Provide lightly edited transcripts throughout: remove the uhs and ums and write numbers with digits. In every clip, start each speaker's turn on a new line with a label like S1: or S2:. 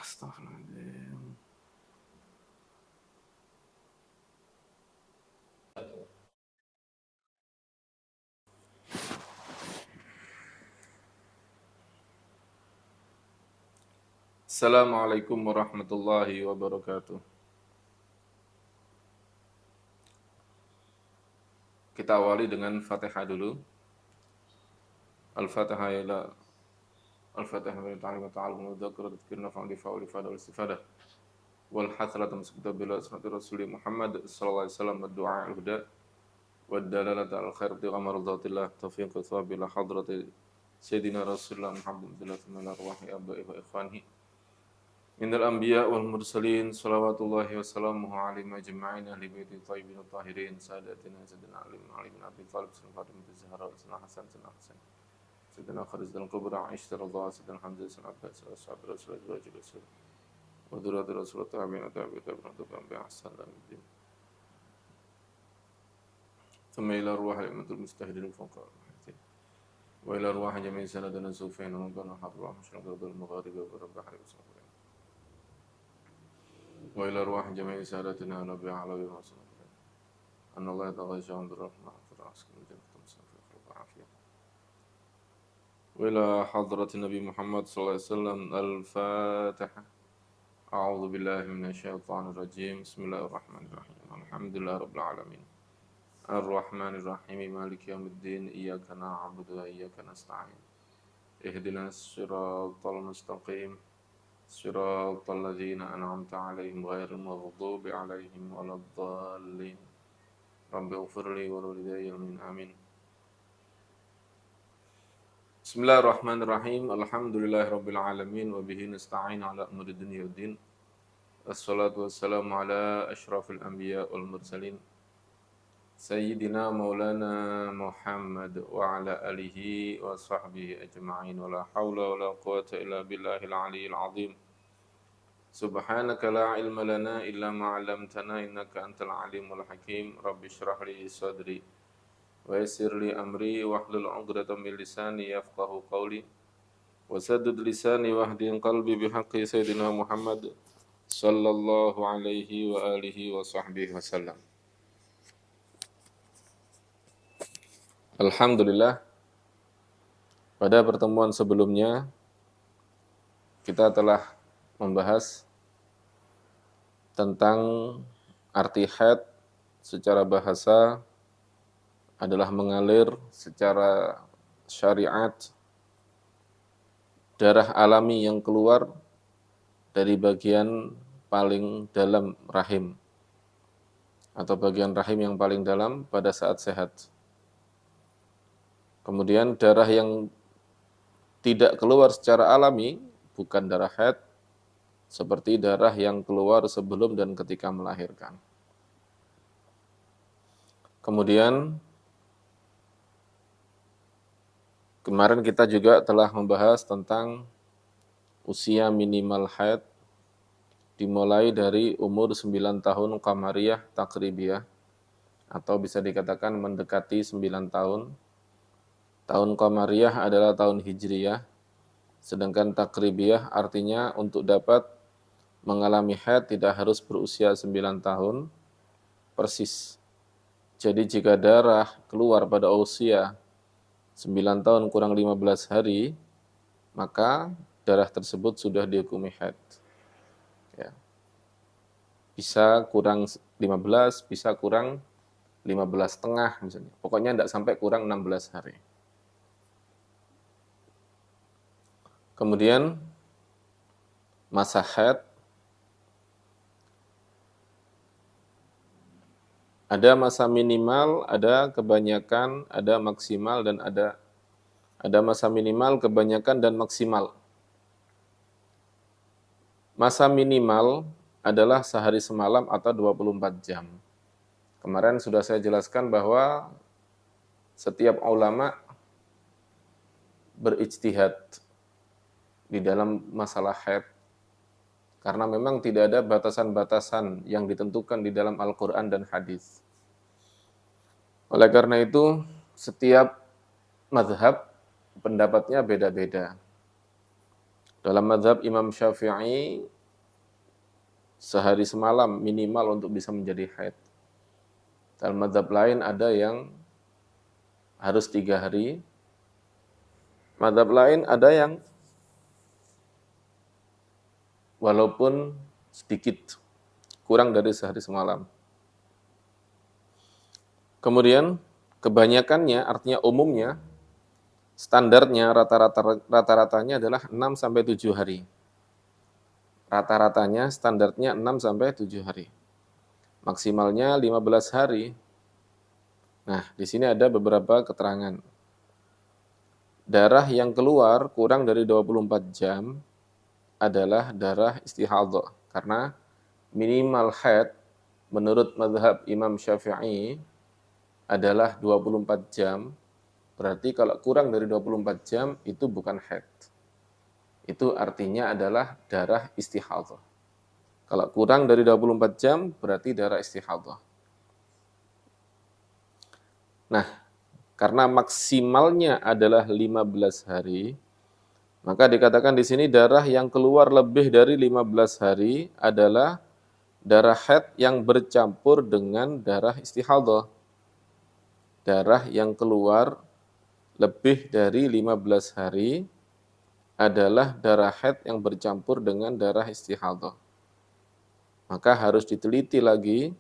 S1: Astagfirullahaladzim. Assalamualaikum warahmatullahi wabarakatuh. Kita awali dengan Fatihah dulu. Al-Fatihah ila Al-Fatihah wa ta'ala wa ta'ala wa dzakara dzikirna fa'alifa wa lifada wal istifadah wal hasrata musbita bila asmati Rasulullah Muhammad sallallahu alaihi wasallam ad-du'a al-huda wa dalalata al-khair bi ghamar dhatillah taufiq wa thawab ila hadrati Sayyidina Rasulullah Muhammad sallallahu alaihi arwahi abai wa ikhwanihi minal anbiya wal mursalin salawatullahi wa salamuhu alaihi majma'in ahli baiti thayyibin tahirin sadatina sayyidina Ali bin Abi Thalib sallallahu alaihi Zahra wa Hasan Sayyidina Khalid dan Kubra Aisyah radhiyallahu Sayyidina Hamzah sallallahu alaihi wasallam sahabat Rasulullah wa dzurriyyat Rasulullah tabi'in tabi'in bi ahsan al-din thumma ila arwah al-ummatul mustahidin fawqa wa ila arwah jami'i sanadina sufyan wa kana hadra musyrikul maghrib wa rabbah alaihi wa ila arwah jami'i sadatina nabi alawi wa sallam anna Allah ta'ala ja'al rahmah firaskin jannatum safiyah wa afiyah وإلى حضرة النبي محمد صلى الله عليه وسلم الفاتحة أعوذ بالله من الشيطان الرجيم بسم الله الرحمن الرحيم الحمد لله رب العالمين الرحمن الرحيم مالك يوم الدين إياك نعبد وإياك نستعين اهدنا الصراط المستقيم صراط الذين أنعمت عليهم غير المغضوب عليهم ولا الضالين رب اغفر لي ولوالدي آمين Bismillahirrahmanirrahim. Alhamdulillahirabbil alamin wa bihi nasta'in ala umuri dunya waddin. Wassalatu wassalamu ala asyrafil anbiya wal mursalin. Sayyidina Maulana Muhammad wa ala alihi wa sahbihi ajma'in wa la hawla wa la quwata illa billahil aliyyil azim. Subhanaka la ilma lana illa ma 'allamtana innaka antal alimul hakim. Rabbi shrah li sadri wa yassir li amri wahlul 'uqdatam min lisani yafqahu qawli wasaddid lisani wahdin qalbi bihaqqi sayyidina Muhammad sallallahu alaihi wa alihi wa sahbihi wasallam. Alhamdulillah, pada pertemuan sebelumnya kita telah membahas tentang arti haid secara bahasa adalah mengalir secara syariat darah alami yang keluar dari bagian paling dalam rahim atau bagian rahim yang paling dalam pada saat sehat. Kemudian darah yang tidak keluar secara alami bukan darah haid, seperti darah yang keluar sebelum dan ketika melahirkan. Kemudian kemarin kita juga telah membahas tentang usia minimal haid dimulai dari umur 9 tahun qamariyah takribiyah atau bisa dikatakan mendekati 9 tahun. Tahun qamariyah adalah tahun hijriyah, sedangkan takribiyah artinya untuk dapat mengalami haid tidak harus berusia 9 tahun persis. Jadi jika darah keluar pada usia 9 tahun kurang 15 hari, maka darah tersebut sudah dihukumi haid. Ya. Bisa kurang 15, bisa kurang 15 setengah misalnya. Pokoknya tidak sampai kurang 16 hari. Kemudian masa haid ada masa minimal, ada kebanyakan, ada maksimal, dan ada masa minimal, kebanyakan, dan maksimal. Masa minimal adalah sehari semalam atau 24 jam. Kemarin sudah saya jelaskan bahwa setiap ulama berijtihad di dalam masalah haid, karena memang tidak ada batasan-batasan yang ditentukan di dalam Al-Quran dan hadis. Oleh karena itu, setiap mazhab pendapatnya beda-beda. Dalam mazhab Imam Syafi'i, sehari semalam minimal untuk bisa menjadi haid. Dalam mazhab lain ada yang harus 3 hari. Mazhab lain ada yang walaupun sedikit, kurang dari sehari semalam. Kemudian kebanyakannya, artinya umumnya, standarnya rata-ratanya adalah 6 sampai 7 hari. Rata-ratanya standarnya 6 sampai 7 hari. Maksimalnya 15 hari. Nah, di sini ada beberapa keterangan. Darah yang keluar kurang dari 24 jam adalah darah istihadhah. Karena minimal haid menurut mazhab Imam Syafi'i adalah 24 jam. Berarti kalau kurang dari 24 jam itu bukan haid. Itu artinya adalah darah istihadhah. Kalau kurang dari 24 jam berarti darah istihadhah. Nah, karena maksimalnya adalah 15 hari, maka dikatakan di sini darah yang keluar lebih dari 15 hari adalah darah haid yang bercampur dengan darah istihadhah. Darah yang keluar lebih dari 15 hari adalah darah haid yang bercampur dengan darah istihadhah. Maka harus diteliti lagi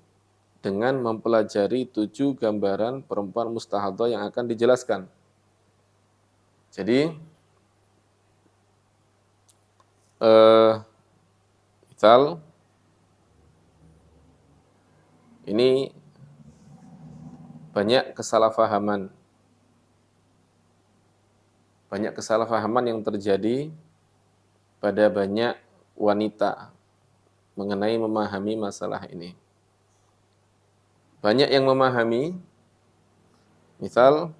S1: dengan mempelajari 7 gambaran perempuan mustahadhah yang akan dijelaskan. Jadi, misal, ini banyak kesalahpahaman. Banyak kesalahpahaman yang terjadi pada banyak wanita mengenai memahami masalah ini. Banyak yang memahami, misal,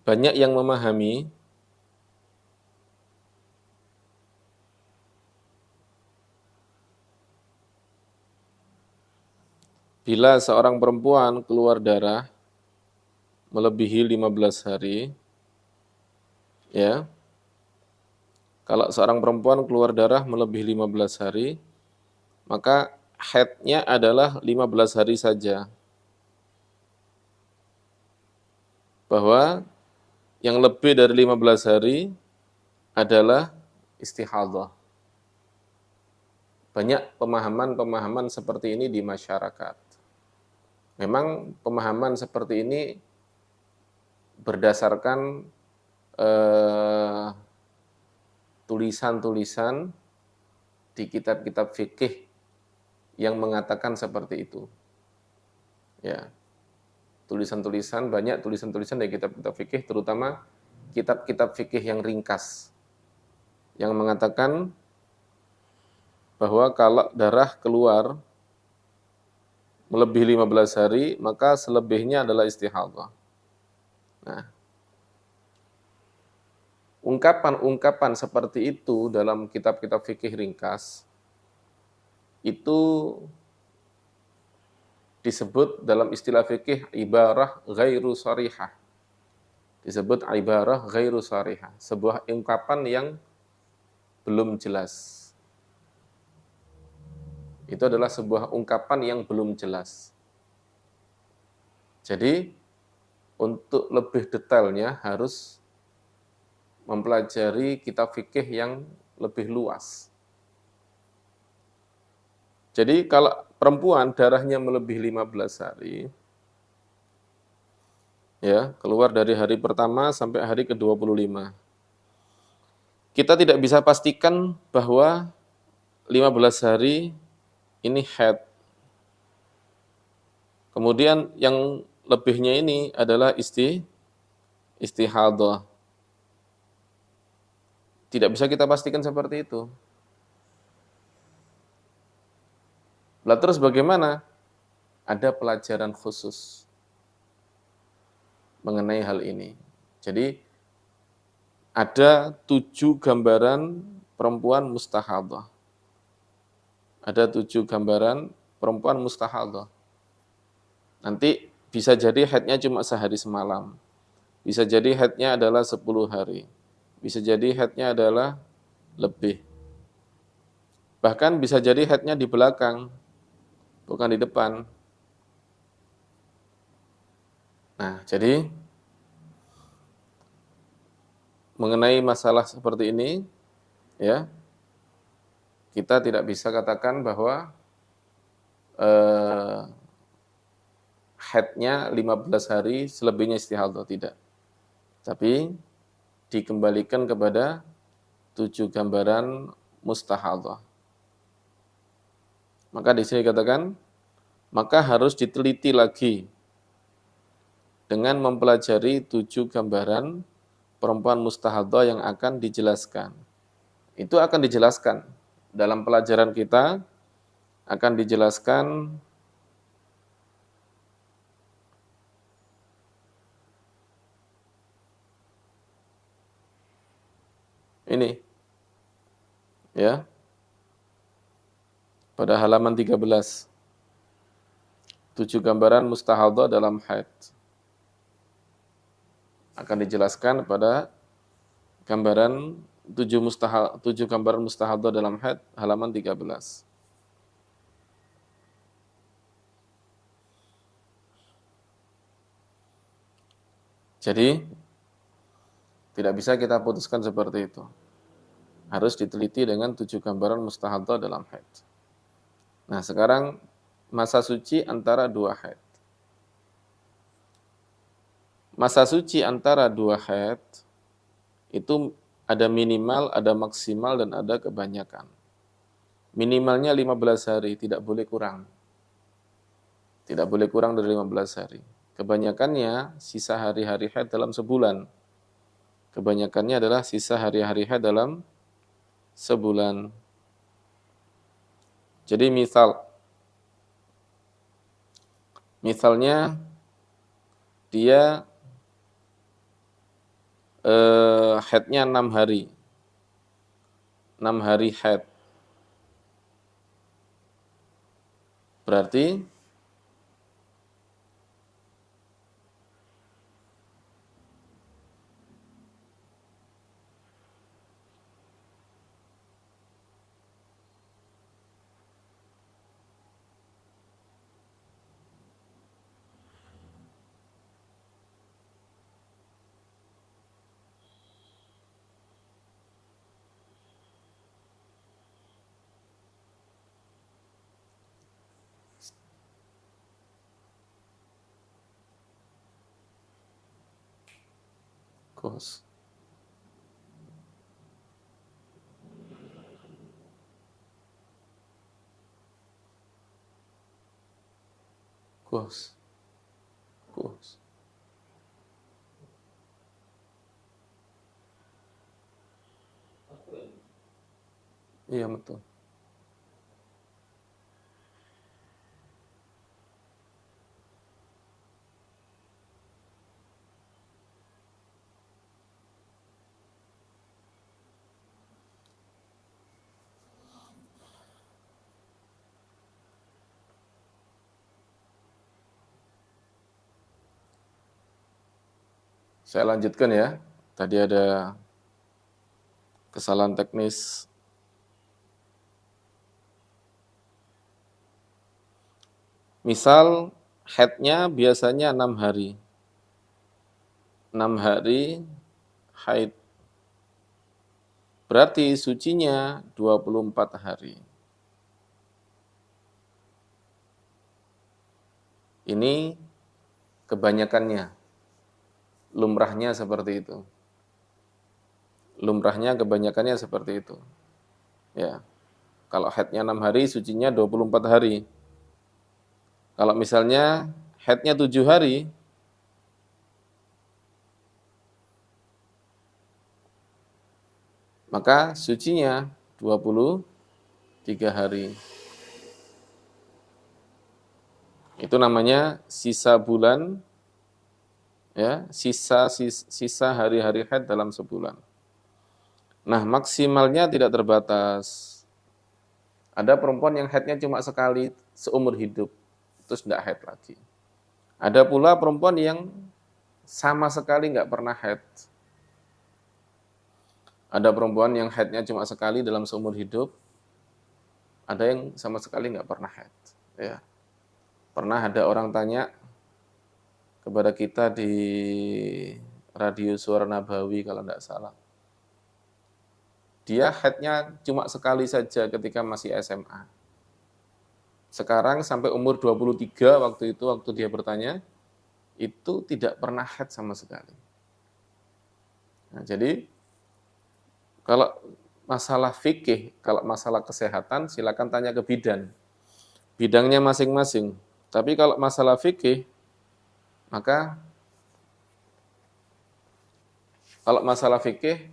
S1: banyak yang memahami bila seorang perempuan keluar darah melebihi 15 hari, ya, kalau seorang perempuan keluar darah melebihi 15 hari, maka haidnya adalah 15 hari saja. Bahwa yang lebih dari 15 hari adalah istihadhah. Banyak pemahaman-pemahaman seperti ini di masyarakat. Memang pemahaman seperti ini berdasarkan tulisan-tulisan di kitab-kitab fikih yang mengatakan seperti itu. Ya. Tulisan-tulisan, banyak tulisan-tulisan dari kitab-kitab fikih, terutama kitab-kitab fikih yang ringkas, yang mengatakan bahwa kalau darah keluar melebihi 15 hari, maka selebihnya adalah istihadhah. Nah, ungkapan-ungkapan seperti itu dalam kitab-kitab fikih ringkas, itu disebut dalam istilah fikih ibarah ghairu sharihah. Disebut ibarah ghairu sharihah, sebuah ungkapan yang belum jelas. Itu adalah sebuah ungkapan yang belum jelas. Jadi, untuk lebih detailnya harus mempelajari kitab fikih yang lebih luas. Jadi, kalau perempuan darahnya melebihi 15 hari, ya, keluar dari hari pertama sampai hari ke-25. Kita tidak bisa pastikan bahwa 15 hari ini haid. Kemudian yang lebihnya ini adalah istihadah. Tidak bisa kita pastikan seperti itu. Lah terus bagaimana? Ada pelajaran khusus mengenai hal ini. Jadi ada 7 gambaran perempuan mustahadah. Ada 7 gambaran perempuan mustahadah. Nanti bisa jadi haidnya cuma sehari semalam. Bisa jadi haidnya adalah 10 hari. Bisa jadi haidnya adalah lebih. Bahkan bisa jadi haidnya di belakang, bukan di depan. Nah, jadi mengenai masalah seperti ini, ya, kita tidak bisa katakan bahwa haidnya 15 hari, selebihnya istihadah, tidak. Tapi dikembalikan kepada 7 gambaran mustahadah. Maka di sini katakan, maka harus diteliti lagi dengan mempelajari 7 gambaran perempuan mustahadah yang akan dijelaskan. Itu akan dijelaskan dalam pelajaran kita, akan dijelaskan ini, ya, pada halaman 13. 7 gambaran mustahadah dalam haid. Akan dijelaskan pada gambaran 7 gambaran mustahadah dalam haid, halaman 13. Jadi tidak bisa kita putuskan seperti itu. Harus diteliti dengan 7 gambaran mustahadah dalam haid. Nah, sekarang masa suci antara 2 haid. Masa suci antara 2 haid itu ada minimal, ada maksimal, dan ada kebanyakan. Minimalnya 15 hari, tidak boleh kurang. Tidak boleh kurang dari 15 hari. Kebanyakannya sisa hari-hari haid dalam sebulan. Kebanyakannya adalah sisa hari-hari haid dalam sebulan. Jadi misalnya dia haidnya 6 hari. 6 hari haid. Berarti kos. Kos. Kos. Iya, betul. Saya lanjutkan ya. Tadi ada kesalahan teknis. Misal haidnya biasanya 6 hari. 6 hari haid. Berarti sucinya 24 hari. Ini kebanyakannya. Lumrahnya seperti itu. Lumrahnya kebanyakannya seperti itu. Ya. Kalau haidnya 6 hari, sucinya 24 hari. Kalau misalnya haidnya 7 hari, maka sucinya 23 hari. Itu namanya sisa bulan, ya, sisa hari-hari haid dalam sebulan. Nah, maksimalnya tidak terbatas. Ada perempuan yang haidnya cuma sekali seumur hidup, terus tidak haid lagi. Ada pula perempuan yang sama sekali nggak pernah haid. Ada perempuan yang haidnya cuma sekali dalam seumur hidup, ada yang sama sekali nggak pernah haid. Ya. Pernah ada orang tanya kepada kita di radio Suara Nabawi kalau tidak salah. Dia haidnya cuma sekali saja ketika masih SMA. Sekarang sampai umur 23 waktu dia bertanya, itu tidak pernah haid sama sekali. Nah, jadi kalau masalah fikih, kalau masalah kesehatan, silakan tanya ke bidan. Bidangnya masing-masing. Tapi kalau masalah fikih, maka kalau masalah fikih,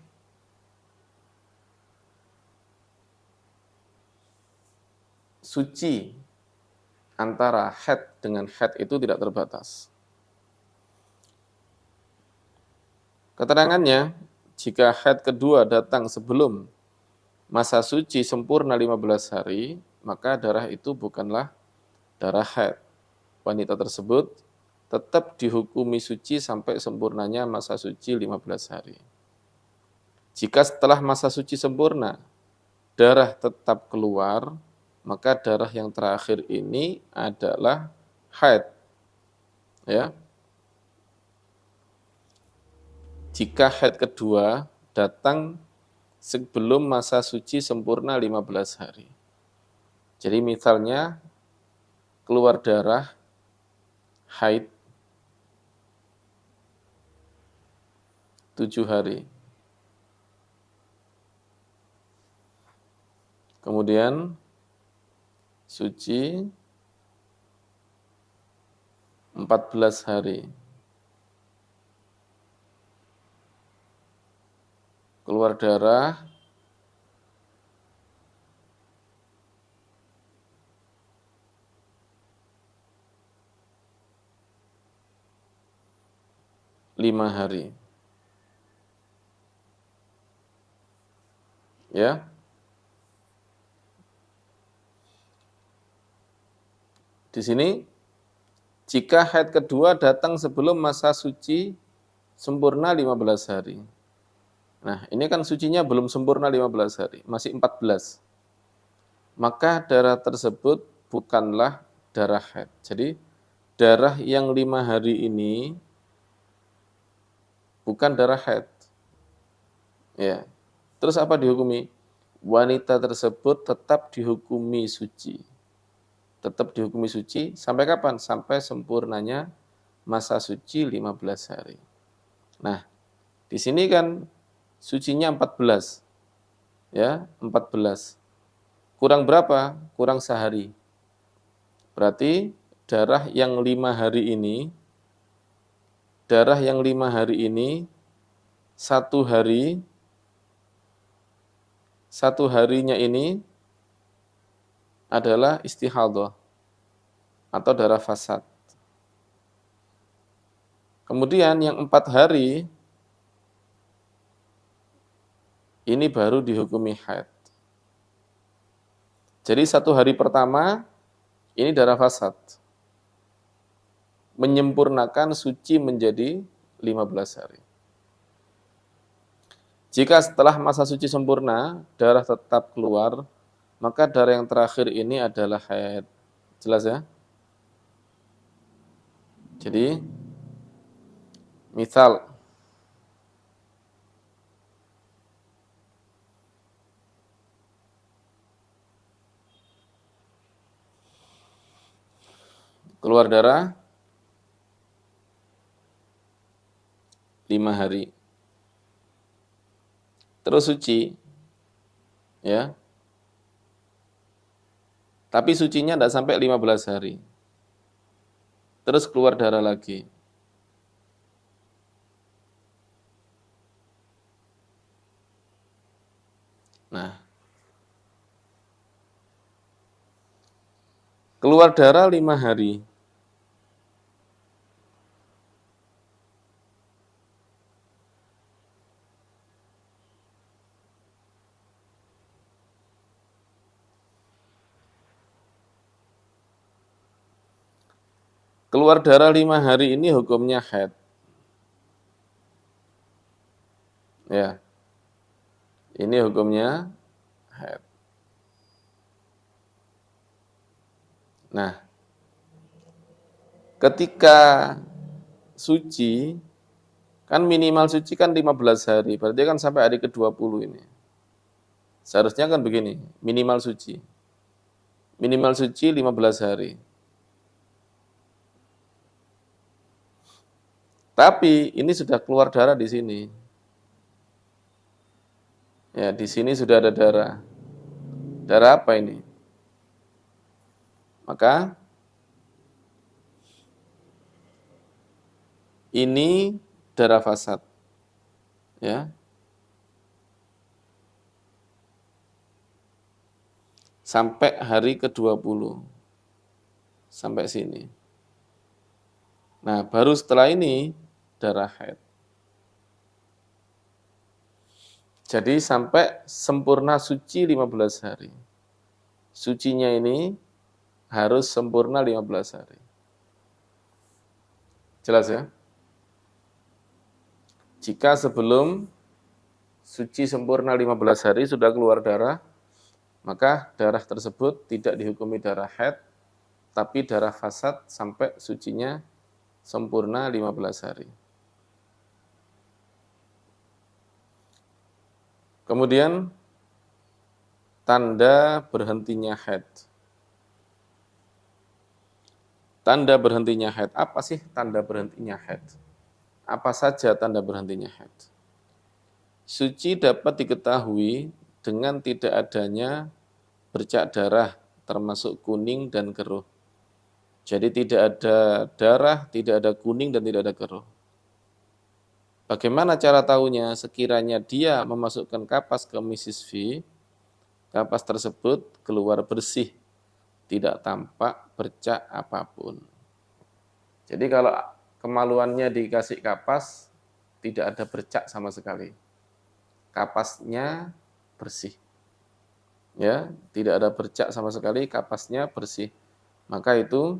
S1: suci antara haid dengan haid itu tidak terbatas. Keterangannya, jika haid kedua datang sebelum masa suci sempurna 15 hari, maka darah itu bukanlah darah haid. Wanita tersebut tetap dihukumi suci sampai sempurnanya masa suci 15 hari. Jika setelah masa suci sempurna, darah tetap keluar, maka darah yang terakhir ini adalah haid. Ya. Jika haid kedua datang sebelum masa suci sempurna 15 hari. Jadi misalnya keluar darah haid 7 hari. Kemudian suci 14 hari. Keluar darah 5 hari. Ya. Di sini jika haid kedua datang sebelum masa suci sempurna 15 hari. Nah, ini kan sucinya belum sempurna 15 hari, masih 14. Maka darah tersebut bukanlah darah haid. Jadi, darah yang 5 hari ini bukan darah haid. Ya. Terus apa dihukumi? Wanita tersebut tetap dihukumi suci. Tetap dihukumi suci sampai kapan? Sampai sempurnanya masa suci 15 hari. Nah, di sini kan sucinya 14. Ya, 14. Kurang berapa? Kurang sehari. Berarti darah yang 5 hari ini, satu harinya ini adalah istihadah atau darah fasad. Kemudian yang 4 hari ini baru dihukumi haid. Jadi 1 hari pertama ini darah fasad. Menyempurnakan suci menjadi 15 hari. Jika setelah masa suci sempurna, darah tetap keluar, maka darah yang terakhir ini adalah haid. Jelas ya? Jadi, misal keluar darah 5 hari. Terus suci, ya. Tapi sucinya tidak sampai 15 hari. terus keluar darah lagi. Nah, keluar darah 5 hari. Keluar darah 5 hari ini hukumnya haid. Ya, ini hukumnya haid. Nah, ketika suci, kan minimal suci kan 15 hari, berarti kan sampai hari ke-20 ini. Seharusnya kan begini, minimal suci. Minimal suci 15 hari. Tapi ini sudah keluar darah di sini. Ya, di sini sudah ada darah. Darah apa ini? Maka ini darah fasad. Ya. Sampai hari ke-20. Sampai sini. Nah, baru setelah ini darah haid. Jadi sampai sempurna suci 15 hari. Sucinya ini harus sempurna 15 hari. Jelas ya? Jika sebelum suci sempurna 15 hari sudah keluar darah, maka darah tersebut tidak dihukumi darah haid, tapi darah fasad sampai sucinya sempurna 15 hari. Kemudian tanda berhentinya haid. Tanda berhentinya haid. Apa sih tanda berhentinya haid? Apa saja tanda berhentinya haid? Suci dapat diketahui dengan tidak adanya bercak darah, termasuk kuning dan keruh. Jadi tidak ada darah, tidak ada kuning, dan tidak ada keruh. Bagaimana cara tahunya? Sekiranya dia memasukkan kapas ke Mrs. V, kapas tersebut keluar bersih, tidak tampak bercak apapun. Jadi kalau kemaluannya dikasih kapas, tidak ada bercak sama sekali. Kapasnya bersih. Ya, tidak ada bercak sama sekali, kapasnya bersih. Maka itu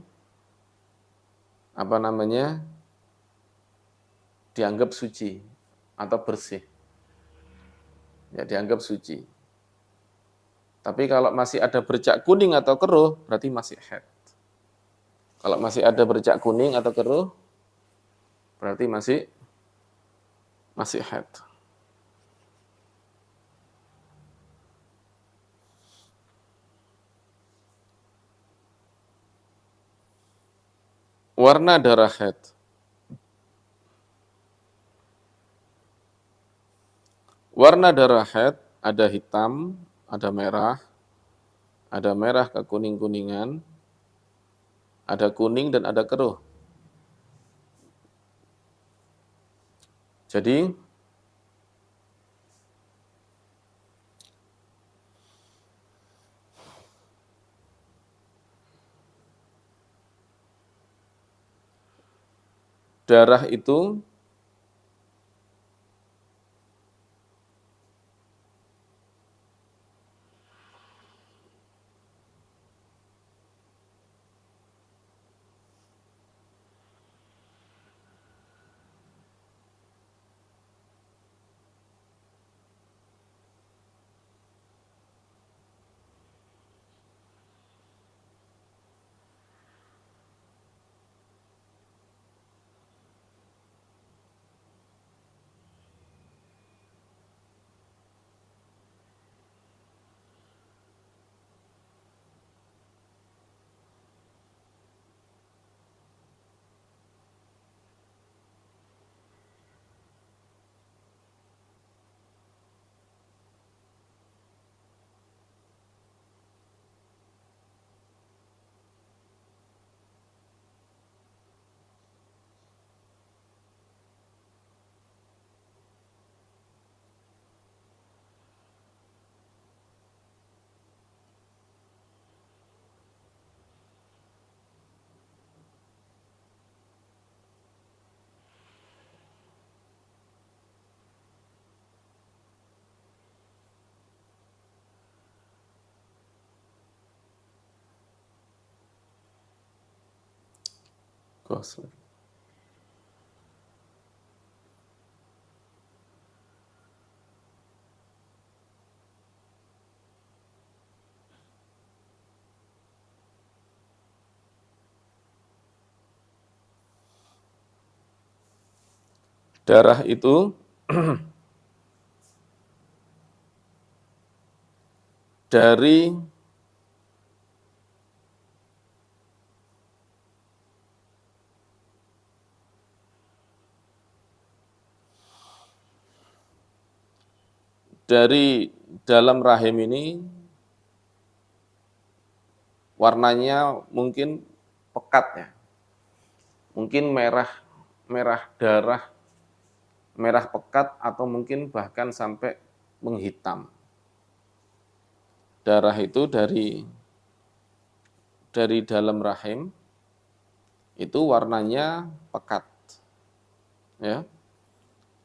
S1: dianggap suci atau bersih. Ya, dianggap suci. Tapi kalau masih ada bercak kuning atau keruh, berarti masih haid. Kalau masih ada bercak kuning atau keruh, berarti masih haid. Warna darah haid. Warna darah haid ada hitam, ada merah kekuning-kuningan, ada kuning dan ada keruh. Jadi darah itu Gosling. Darah itu dari dalam rahim ini warnanya mungkin pekat ya. Mungkin merah darah, merah pekat atau mungkin bahkan sampai menghitam. Darah itu dari dalam rahim itu warnanya pekat. Ya.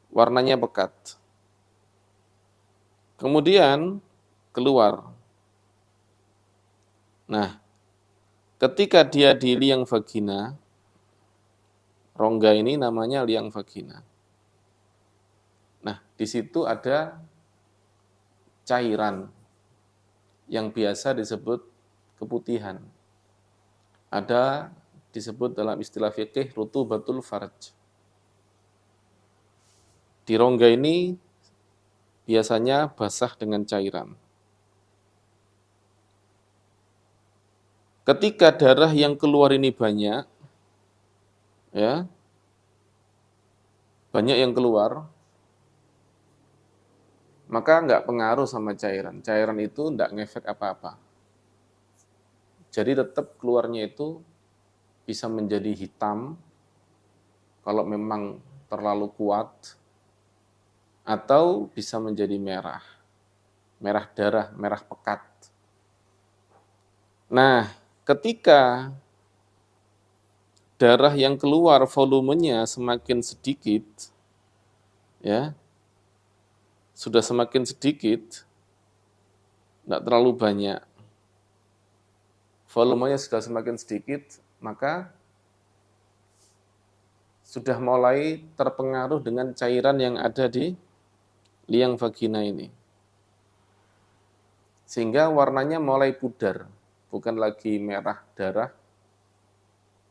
S1: Warnanya pekat. Kemudian keluar. Nah, ketika dia di liang vagina, rongga ini namanya liang vagina. Nah, di situ ada cairan yang biasa disebut keputihan. Ada disebut dalam istilah fikih rutubatul farj. Di rongga ini biasanya basah dengan cairan. Ketika darah yang keluar ini banyak, ya, banyak yang keluar, maka nggak pengaruh sama cairan. Cairan itu nggak ngefek apa-apa. Jadi tetap keluarnya itu bisa menjadi hitam kalau memang terlalu kuat, atau bisa menjadi merah. Merah darah, merah pekat. Nah, ketika darah yang keluar volumenya semakin sedikit, ya, sudah semakin sedikit, tidak terlalu banyak, volumenya sudah semakin sedikit, maka sudah mulai terpengaruh dengan cairan yang ada di liang vagina ini. Sehingga warnanya mulai pudar, bukan lagi merah darah,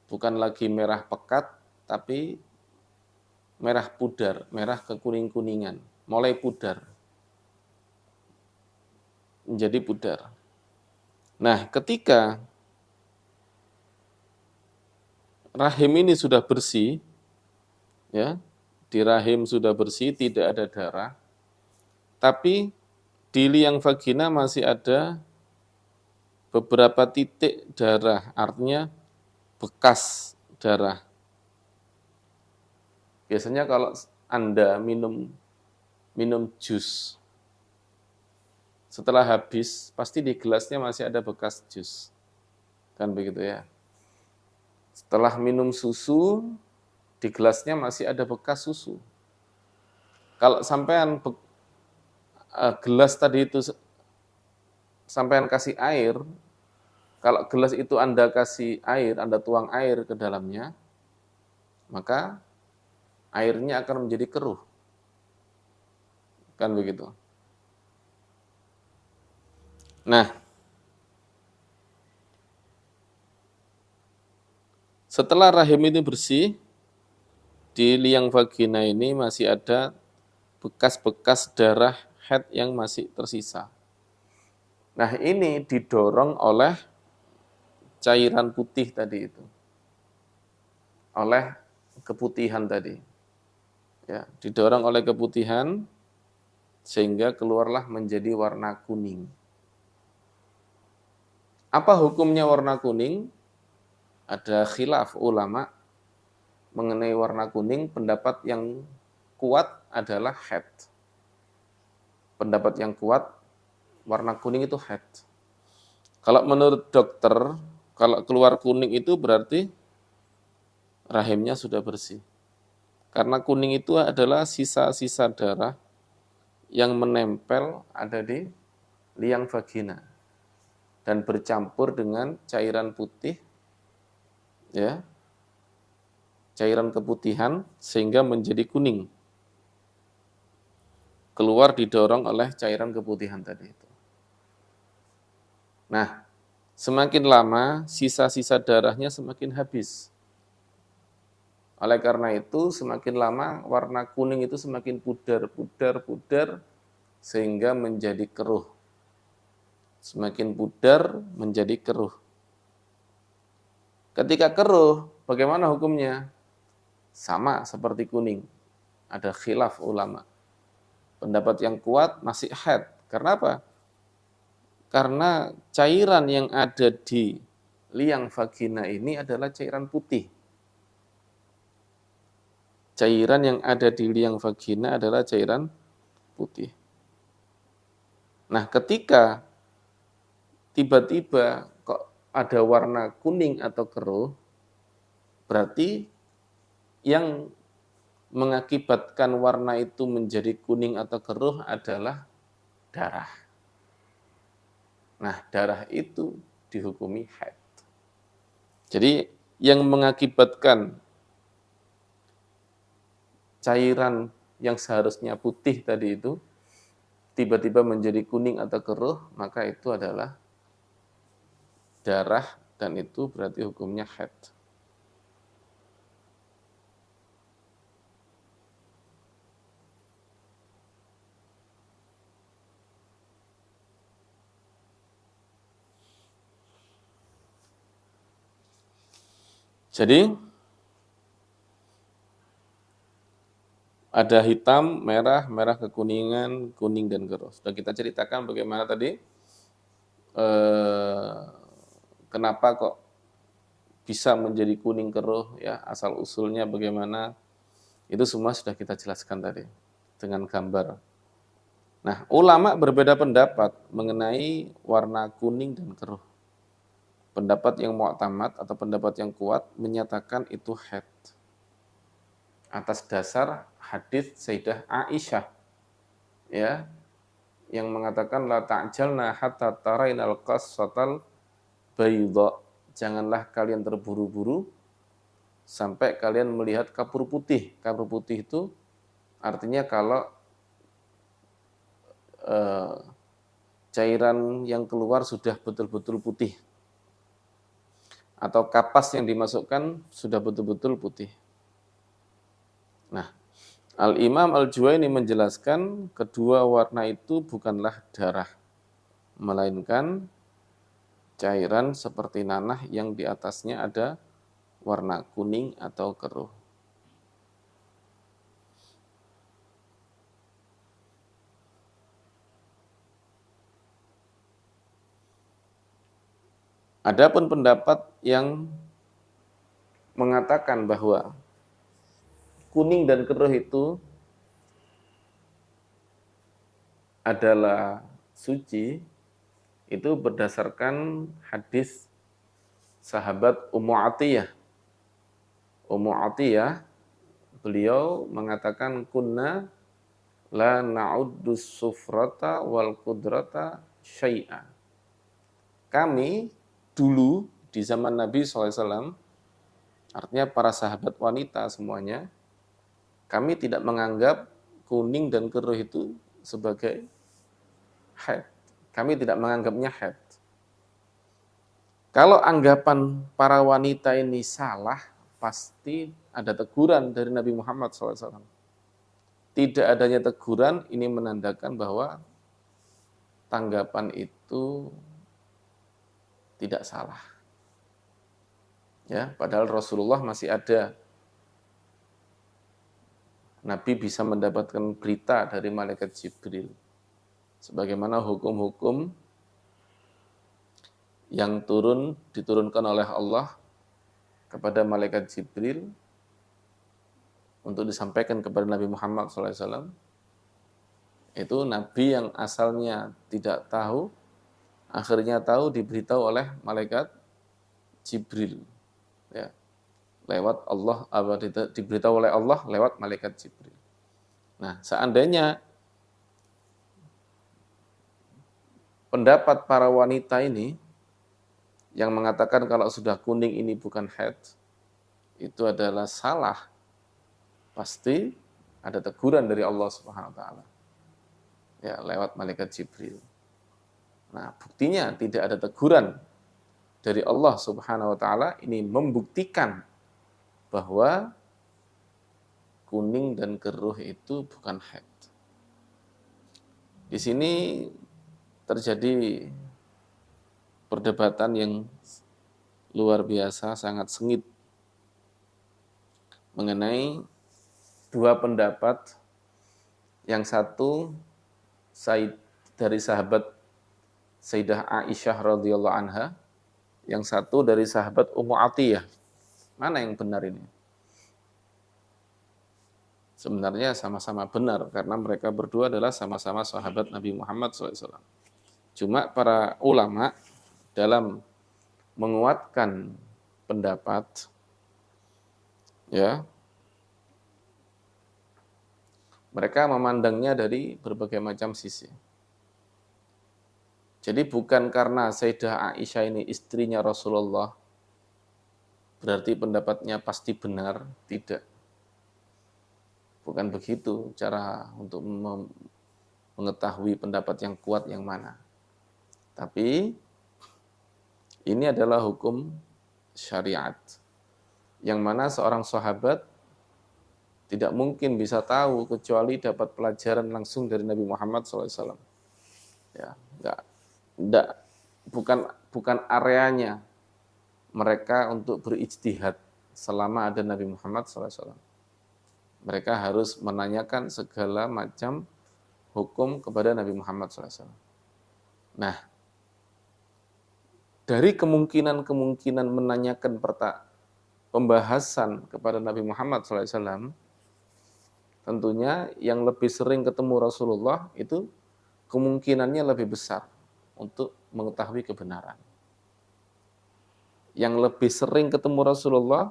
S1: bukan lagi merah pekat, tapi merah pudar, merah kekuning-kuningan, mulai pudar, menjadi pudar. Nah, ketika rahim ini sudah bersih, ya, di rahim sudah bersih, tidak ada darah, tapi di liang vagina masih ada beberapa titik darah, artinya bekas darah. Biasanya kalau Anda minum jus, setelah habis, pasti di gelasnya masih ada bekas jus. Kan begitu ya. Setelah minum susu, di gelasnya masih ada bekas susu. Kalau sampean gelas tadi itu sampean kasih air, kalau gelas itu Anda kasih air, Anda tuang air ke dalamnya, maka airnya akan menjadi keruh. Kan begitu. Nah, setelah rahim ini bersih, di liang vagina ini masih ada bekas-bekas darah haid yang masih tersisa. Nah, ini didorong oleh cairan putih tadi itu. Oleh keputihan tadi. Ya, didorong oleh keputihan sehingga keluarlah menjadi warna kuning. Apa hukumnya warna kuning? Ada khilaf ulama mengenai warna kuning, pendapat yang kuat adalah haid. Pendapat yang kuat, warna kuning itu haid. Kalau menurut dokter, kalau keluar kuning itu berarti rahimnya sudah bersih. Karena kuning itu adalah sisa-sisa darah yang menempel ada di liang vagina dan bercampur dengan cairan putih, ya, cairan keputihan sehingga menjadi kuning. Keluar didorong oleh cairan keputihan tadi itu. Nah, semakin lama sisa-sisa darahnya semakin habis. Oleh karena itu semakin lama warna kuning itu semakin pudar sehingga menjadi keruh. Semakin pudar menjadi keruh. Ketika keruh, bagaimana hukumnya? Sama seperti kuning. Ada khilaf ulama. Pendapat yang kuat masih haid. Karena apa? Karena cairan yang ada di liang vagina ini adalah cairan putih. Cairan yang ada di liang vagina adalah cairan putih. Nah, ketika tiba-tiba kok ada warna kuning atau keruh, berarti yang mengakibatkan warna itu menjadi kuning atau keruh adalah darah. Nah, darah itu dihukumi haid. Jadi, yang mengakibatkan cairan yang seharusnya putih tadi itu tiba-tiba menjadi kuning atau keruh, maka itu adalah darah dan itu berarti hukumnya haid. Jadi ada hitam, merah, merah kekuningan, kuning dan keruh. Sudah kita ceritakan bagaimana tadi kenapa kok bisa menjadi kuning keruh ya, asal usulnya bagaimana. Itu semua sudah kita jelaskan tadi dengan gambar. Nah, ulama berbeda pendapat mengenai warna kuning dan keruh. Pendapat yang mu'tamad atau pendapat yang kuat menyatakan itu haid. Atas dasar hadis Sayyidah Aisyah ya, yang mengatakan la ta'jalna hatta tarainal qassatal bayda. Janganlah kalian terburu-buru sampai kalian melihat kapur putih. Kapur putih itu artinya kalau cairan yang keluar sudah betul-betul putih. Atau kapas yang dimasukkan sudah betul-betul putih. Nah, Al-Imam Al-Juwaini menjelaskan kedua warna itu bukanlah darah, melainkan cairan seperti nanah yang di atasnya ada warna kuning atau keruh. Adapun pendapat yang mengatakan bahwa kuning dan keruh itu adalah suci, itu berdasarkan hadis sahabat Ummu Atiyah. Ummu Atiyah, beliau mengatakan kunna la na'uddus sufrata wal qudrata syai'a. Kami dulu di zaman Nabi SAW, artinya para sahabat wanita semuanya, kami tidak menganggap kuning dan keruh itu sebagai haid. Kami tidak menganggapnya haid. Kalau anggapan para wanita ini salah, pasti ada teguran dari Nabi Muhammad SAW. Tidak adanya teguran, ini menandakan bahwa tanggapan itu tidak salah. Ya, padahal Rasulullah masih ada. Nabi bisa mendapatkan berita dari malaikat Jibril. Sebagaimana hukum-hukum yang diturunkan oleh Allah kepada malaikat Jibril untuk disampaikan kepada Nabi Muhammad SAW. Itu Nabi yang asalnya tidak tahu, akhirnya tahu diberitahu oleh malaikat Jibril. Ya, lewat Allah, diberitahu oleh Allah lewat malaikat Jibril. Nah, seandainya pendapat para wanita ini yang mengatakan kalau sudah kuning ini bukan haid, itu adalah salah, pasti ada teguran dari Allah Subhanahu wa taala. Ya, lewat malaikat Jibril. Nah, buktinya tidak ada teguran dari Allah Subhanahu wa taala ini membuktikan bahwa kuning dan keruh itu bukan haid. Di sini terjadi perdebatan yang luar biasa, sangat sengit mengenai dua pendapat. Yang satu dari sahabat Sayyidah Aisyah radhiyallahu anha, yang satu dari sahabat Ummu Atiyah. Mana yang benar ini? Sebenarnya sama-sama benar karena mereka berdua adalah sama-sama sahabat Nabi Muhammad SAW. Cuma para ulama dalam menguatkan pendapat, ya, mereka memandangnya dari berbagai macam sisi. Jadi bukan karena Sayyidah Aisyah ini istrinya Rasulullah, berarti pendapatnya pasti benar, tidak. Bukan begitu cara untuk mengetahui pendapat yang kuat yang mana. Tapi ini adalah hukum syariat, yang mana seorang sahabat tidak mungkin bisa tahu kecuali dapat pelajaran langsung dari Nabi Muhammad SAW. Ya, bukan areanya mereka untuk berijtihad selama ada Nabi Muhammad SAW. Mereka harus menanyakan segala macam hukum kepada Nabi Muhammad SAW. Nah, dari kemungkinan menanyakan pembahasan kepada Nabi Muhammad SAW, tentunya yang lebih sering ketemu Rasulullah itu kemungkinannya lebih besar untuk mengetahui kebenaran. Yang lebih sering ketemu Rasulullah,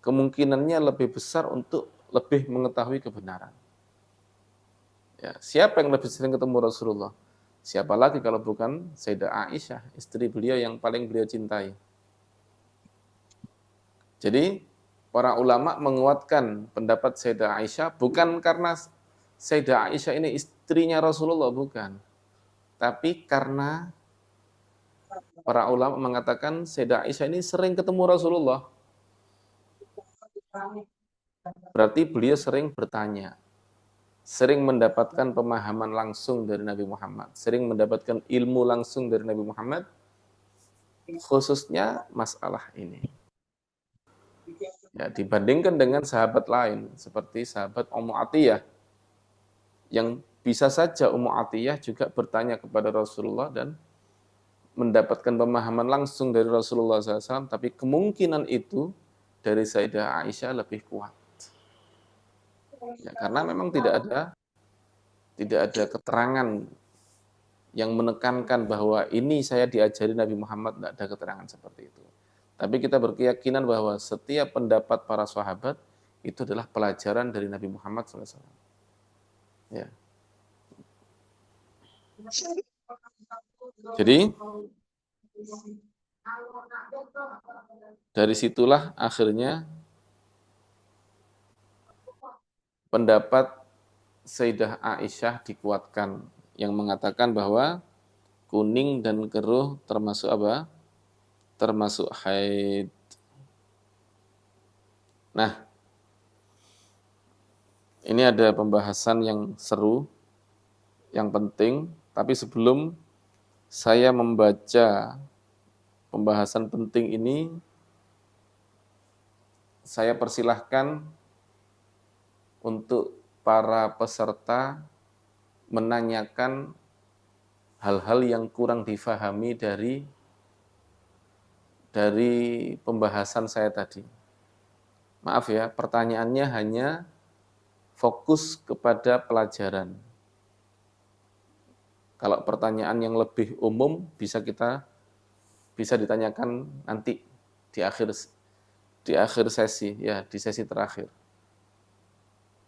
S1: kemungkinannya lebih besar untuk lebih mengetahui kebenaran. Ya, siapa yang lebih sering ketemu Rasulullah? Siapa lagi kalau bukan Sayyidah Aisyah, istri beliau yang paling beliau cintai. Jadi, para ulama menguatkan pendapat Sayyidah Aisyah bukan karena Sayyidah Aisyah ini istrinya Rasulullah, bukan. Tapi karena para ulama mengatakan Sayyidah Aisyah ini sering ketemu Rasulullah. Berarti beliau sering bertanya, sering mendapatkan pemahaman langsung dari Nabi Muhammad, sering mendapatkan ilmu langsung dari Nabi Muhammad, khususnya masalah ini. Ya, dibandingkan dengan sahabat lain, seperti sahabat Ummu Atiyah, yang bisa saja Ummu Atiyah juga bertanya kepada Rasulullah dan mendapatkan pemahaman langsung dari Rasulullah SAW, tapi kemungkinan itu dari Sayyidah Aisyah lebih kuat. Ya, karena memang tidak ada keterangan yang menekankan bahwa ini saya diajari Nabi Muhammad, tidak ada keterangan seperti itu. Tapi kita berkeyakinan bahwa setiap pendapat para sahabat itu adalah pelajaran dari Nabi Muhammad SAW. Ya. Jadi dari situlah akhirnya pendapat Sayyidah Aisyah dikuatkan yang mengatakan bahwa kuning dan keruh termasuk apa? Termasuk haid. Nah, ini ada pembahasan yang seru, yang penting, tapi sebelum saya membaca pembahasan penting ini, saya persilahkan untuk para peserta menanyakan hal-hal yang kurang difahami dari pembahasan saya tadi. Maaf ya, pertanyaannya hanya fokus kepada pelajaran. Kalau pertanyaan yang lebih umum bisa ditanyakan nanti di akhir sesi, ya, di sesi terakhir.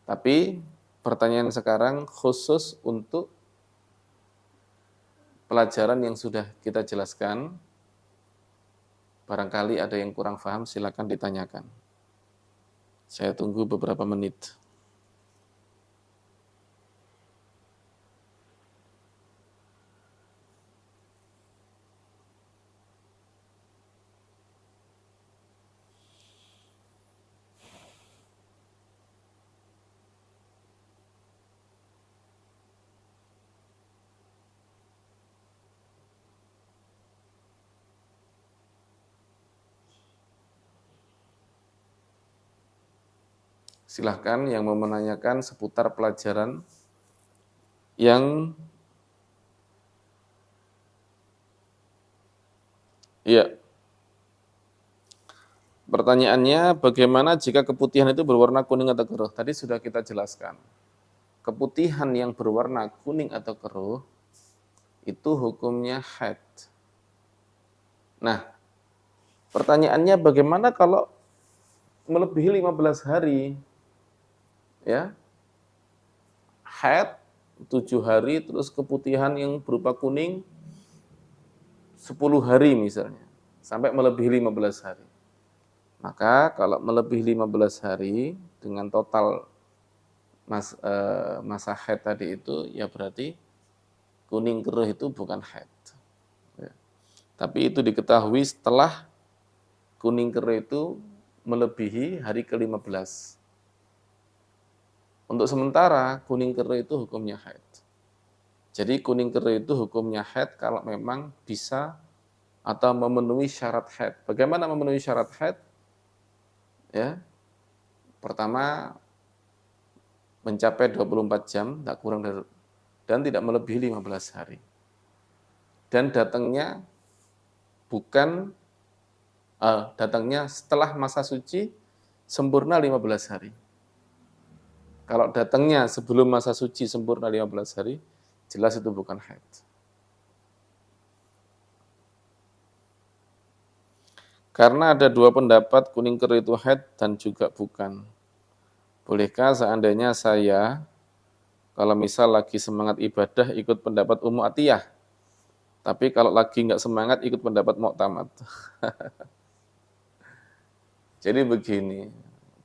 S1: Tapi pertanyaan sekarang khusus untuk pelajaran yang sudah kita jelaskan. Barangkali ada yang kurang paham, silakan ditanyakan. Saya tunggu beberapa menit. Silahkan yang mau menanyakan seputar pelajaran yang ya. Pertanyaannya, bagaimana jika keputihan itu berwarna kuning atau keruh? Tadi sudah kita jelaskan. Keputihan yang berwarna kuning atau keruh itu hukumnya haid. Nah, pertanyaannya bagaimana kalau melebihi 15 hari? Ya, haid 7 hari, terus keputihan yang berupa kuning 10 hari misalnya, sampai melebihi 15 hari. Maka kalau melebihi 15 hari dengan total masa haid tadi itu, ya berarti kuning keruh itu bukan haid. Ya. Tapi itu diketahui setelah kuning keruh itu melebihi hari ke-15. Untuk sementara, kuning keruh itu hukumnya haid. Jadi kuning keruh itu hukumnya haid kalau memang bisa atau memenuhi syarat haid. Bagaimana memenuhi syarat haid? Ya, pertama mencapai 24 jam, tak kurang dari, dan tidak melebihi 15 hari. Dan datangnya bukan datangnya setelah masa suci sempurna 15 hari. Kalau datangnya sebelum masa suci sempurna 15 hari, jelas itu bukan haid. Karena ada dua pendapat kuning keruh itu haid dan juga bukan. Bolehkah seandainya saya kalau misal lagi semangat ibadah ikut pendapat Ummu Atiyah, tapi kalau lagi nggak semangat ikut pendapat Mu'tamad? Jadi begini,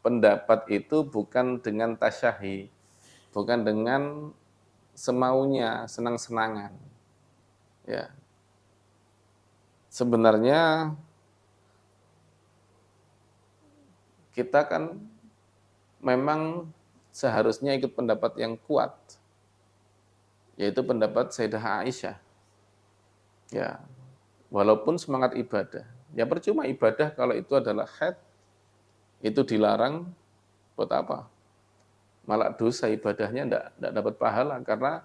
S1: pendapat itu bukan dengan tasyahi, bukan dengan semaunya, senang-senangan. Ya. Sebenarnya kita kan memang seharusnya ikut pendapat yang kuat, yaitu pendapat Sayyidah Aisyah. Ya, walaupun semangat ibadah. Ya percuma ibadah kalau itu adalah haid, itu dilarang, buat apa? Malah dosa ibadahnya enggak dapat pahala, karena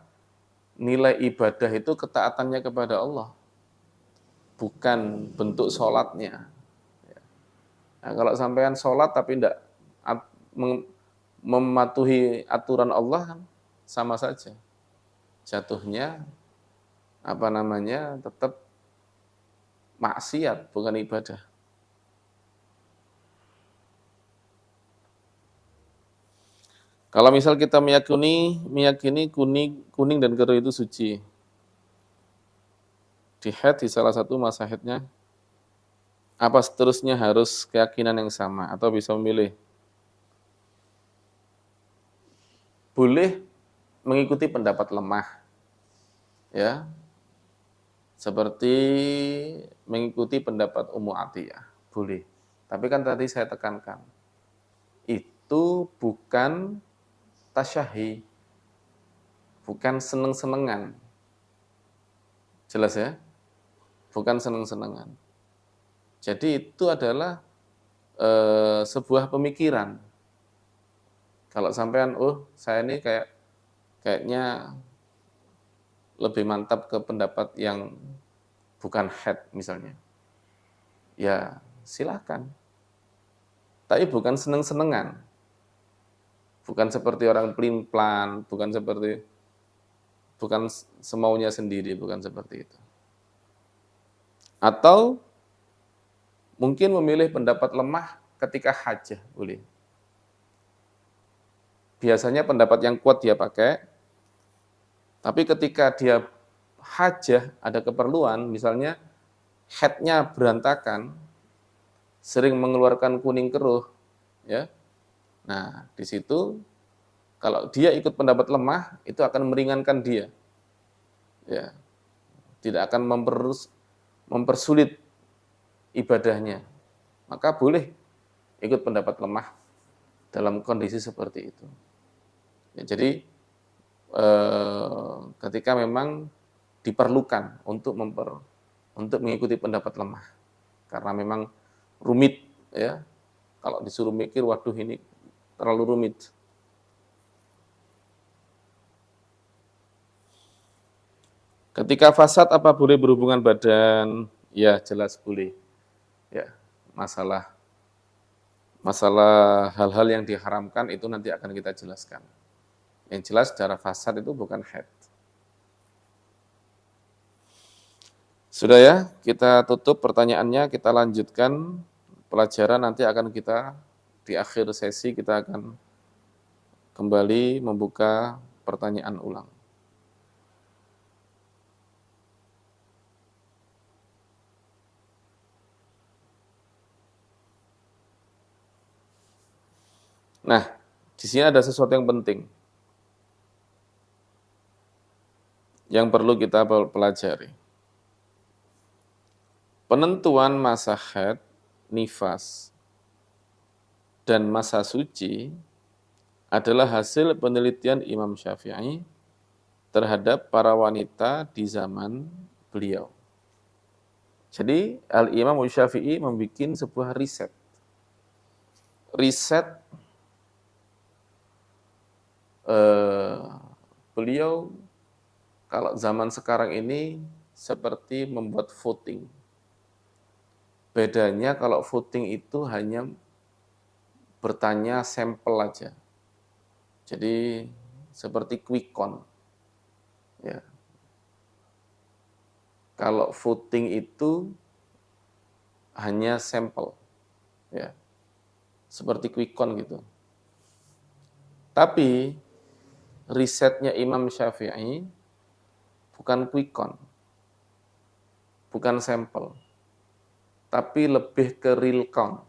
S1: nilai ibadah itu ketaatannya kepada Allah, bukan bentuk sholatnya. Nah, kalau sampean sholat tapi enggak mematuhi aturan Allah, sama saja. Jatuhnya tetap maksiat, bukan ibadah. Kalau misal kita meyakini kuning dan keruh itu suci, di haid di salah satu masa haidnya, apa seterusnya harus keyakinan yang sama atau bisa memilih? Boleh mengikuti pendapat lemah, ya, seperti mengikuti pendapat Ummu Atiyah, boleh. Tapi kan tadi saya tekankan, itu bukan tasyahi, bukan seneng-senengan. Jelas ya? Bukan seneng-senengan. Jadi itu adalah sebuah pemikiran. Kalau sampean, saya ini kayaknya lebih mantap ke pendapat yang bukan haid misalnya. Ya, silakan. Tapi bukan seneng-senengan. Bukan seperti orang pelin-pelan, bukan semaunya sendiri, bukan seperti itu. Atau mungkin memilih pendapat lemah ketika hajah, boleh. Biasanya pendapat yang kuat dia pakai, tapi ketika dia hajah, ada keperluan, misalnya haidnya berantakan, sering mengeluarkan kuning keruh, ya, Nah, di situ kalau dia ikut pendapat lemah, itu akan meringankan dia. Ya, tidak akan mempersulit ibadahnya. Maka boleh ikut pendapat lemah dalam kondisi seperti itu. Ya, jadi ketika memang diperlukan untuk mengikuti pendapat lemah, karena memang rumit, ya. Kalau disuruh mikir, waduh ini terlalu rumit. Ketika fasad apa boleh berhubungan badan? Ya, jelas boleh. Ya, masalah masalah hal-hal yang diharamkan itu nanti akan kita jelaskan. Yang jelas darah fasad itu bukan haid. Sudah ya, kita tutup pertanyaannya, kita lanjutkan pelajaran, nanti akan kita di akhir sesi kita akan kembali membuka pertanyaan ulang. Nah, di sini ada sesuatu yang penting yang perlu kita pelajari. Penentuan masa haid, nifas, dan masa suci adalah hasil penelitian Imam Syafi'i terhadap para wanita di zaman beliau. Jadi Al-Imam Syafi'i membuat sebuah riset. Riset beliau kalau zaman sekarang ini seperti membuat voting. Bedanya kalau voting itu hanya bertanya sampel aja. Jadi seperti quick count. Ya. Kalau voting itu hanya sampel. Ya. Seperti quick count gitu. Tapi risetnya Imam Syafi'i bukan quick count. Bukan sampel. Tapi lebih ke real count.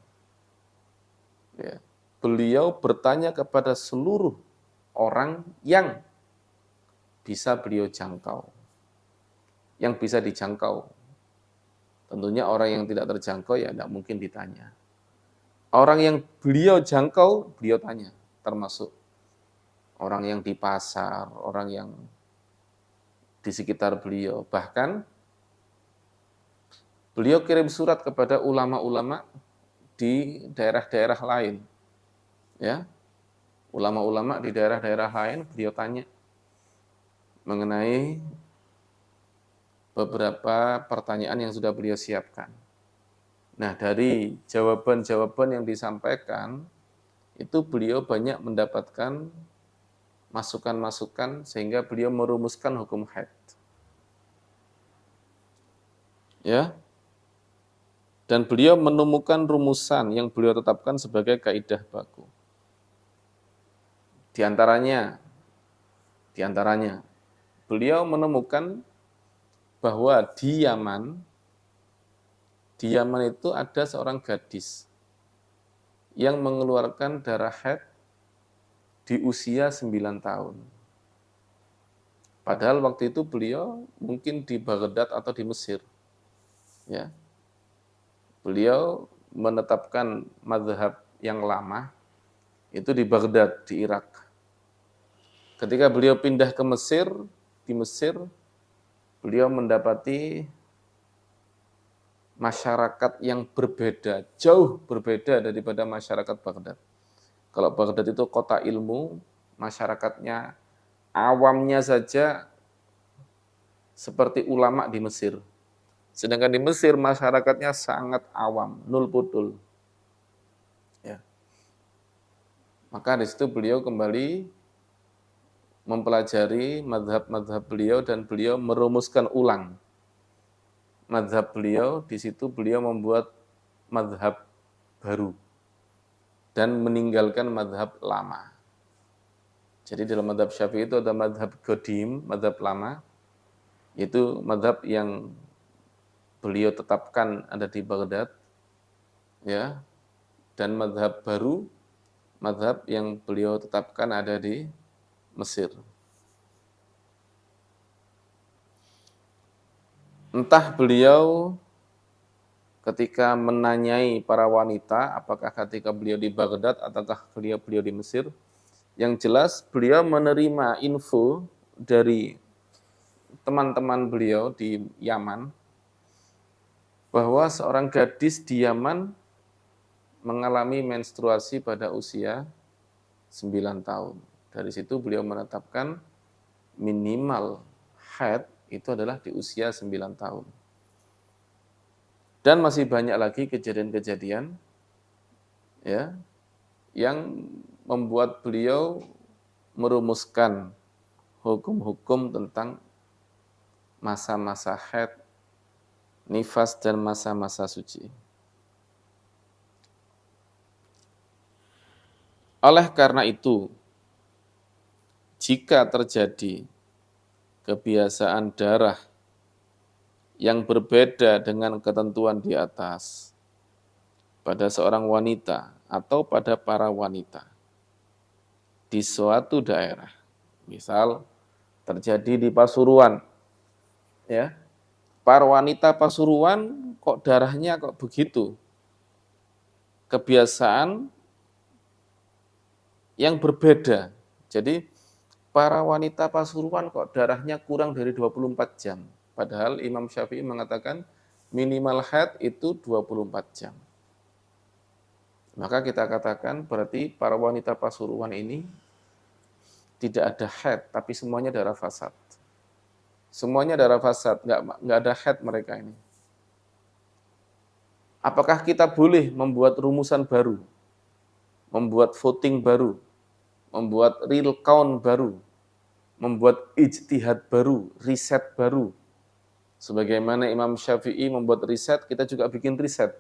S1: Ya. Beliau bertanya kepada seluruh orang yang bisa beliau jangkau. Yang bisa dijangkau. Tentunya orang yang tidak terjangkau ya tidak mungkin ditanya. Orang yang beliau jangkau, beliau tanya. Termasuk orang yang di pasar, orang yang di sekitar beliau. Bahkan beliau kirim surat kepada ulama-ulama di daerah-daerah lain. Ya, ulama-ulama di daerah-daerah lain beliau tanya mengenai beberapa pertanyaan yang sudah beliau siapkan. Nah, dari jawaban-jawaban yang disampaikan, itu beliau banyak mendapatkan masukan-masukan sehingga beliau merumuskan hukum haid. Ya. Dan beliau menemukan rumusan yang beliau tetapkan sebagai kaidah baku. Di antaranya beliau menemukan bahwa di Yaman itu ada seorang gadis yang mengeluarkan darah haid di usia 9 tahun. Padahal waktu itu beliau mungkin di Baghdad atau di Mesir. Ya. Beliau menetapkan mazhab yang lama itu di Baghdad, di Irak. Ketika beliau pindah ke Mesir, di Mesir beliau mendapati masyarakat yang berbeda, jauh berbeda daripada masyarakat Baghdad. Kalau Baghdad itu kota ilmu, masyarakatnya awamnya saja seperti ulama di Mesir. Sedangkan di Mesir masyarakatnya sangat awam, nul putul. Ya. Maka di situ beliau kembali mempelajari mazhab-mazhab beliau dan beliau merumuskan ulang mazhab beliau. Di situ beliau membuat mazhab baru dan meninggalkan mazhab lama. Jadi dalam mazhab Syafi'i itu ada mazhab qadim, mazhab lama, yaitu mazhab yang beliau tetapkan ada di Baghdad, ya, dan mazhab baru, mazhab yang beliau tetapkan ada di Mesir. Entah beliau ketika menanyai para wanita, apakah ketika beliau di Baghdad ataukah beliau di Mesir, yang jelas beliau menerima info dari teman-teman beliau di Yaman bahwa seorang gadis di Yaman mengalami menstruasi pada usia 9 tahun. Dari situ beliau menetapkan minimal haid itu adalah di usia 9 tahun. Dan masih banyak lagi kejadian-kejadian ya yang membuat beliau merumuskan hukum-hukum tentang masa-masa haid, nifas dan masa-masa suci. Oleh karena itu, jika terjadi kebiasaan darah yang berbeda dengan ketentuan di atas pada seorang wanita atau pada para wanita di suatu daerah, misal terjadi di Pasuruan, ya, para wanita Pasuruan kok darahnya kok begitu, kebiasaan yang berbeda. Jadi para wanita Pasuruan kok darahnya kurang dari 24 jam. Padahal Imam Syafi'i mengatakan minimal haid itu 24 jam. Maka kita katakan berarti para wanita Pasuruan ini tidak ada haid, tapi semuanya darah fasad. Semuanya darah fasad, nggak ada haid mereka ini. Apakah kita boleh membuat rumusan baru, membuat voting baru, membuat real count baru, membuat ijtihad baru, riset baru? Sebagaimana Imam Syafi'i membuat riset, kita juga bikin riset.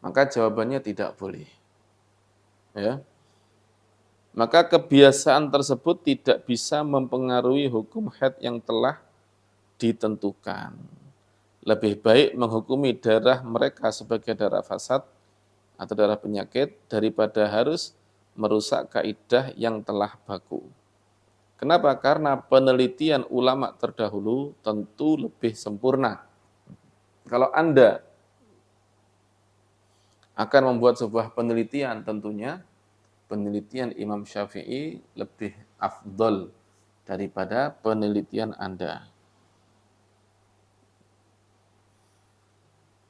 S1: Maka jawabannya tidak boleh. Ya. Maka kebiasaan tersebut tidak bisa mempengaruhi hukum haid yang telah ditentukan. Lebih baik menghukumi darah mereka sebagai darah fasad atau darah penyakit daripada harus merusak kaidah yang telah baku. Kenapa? Karena penelitian ulama terdahulu tentu lebih sempurna. Kalau Anda akan membuat sebuah penelitian, tentunya penelitian Imam Syafi'i lebih afdol daripada penelitian Anda.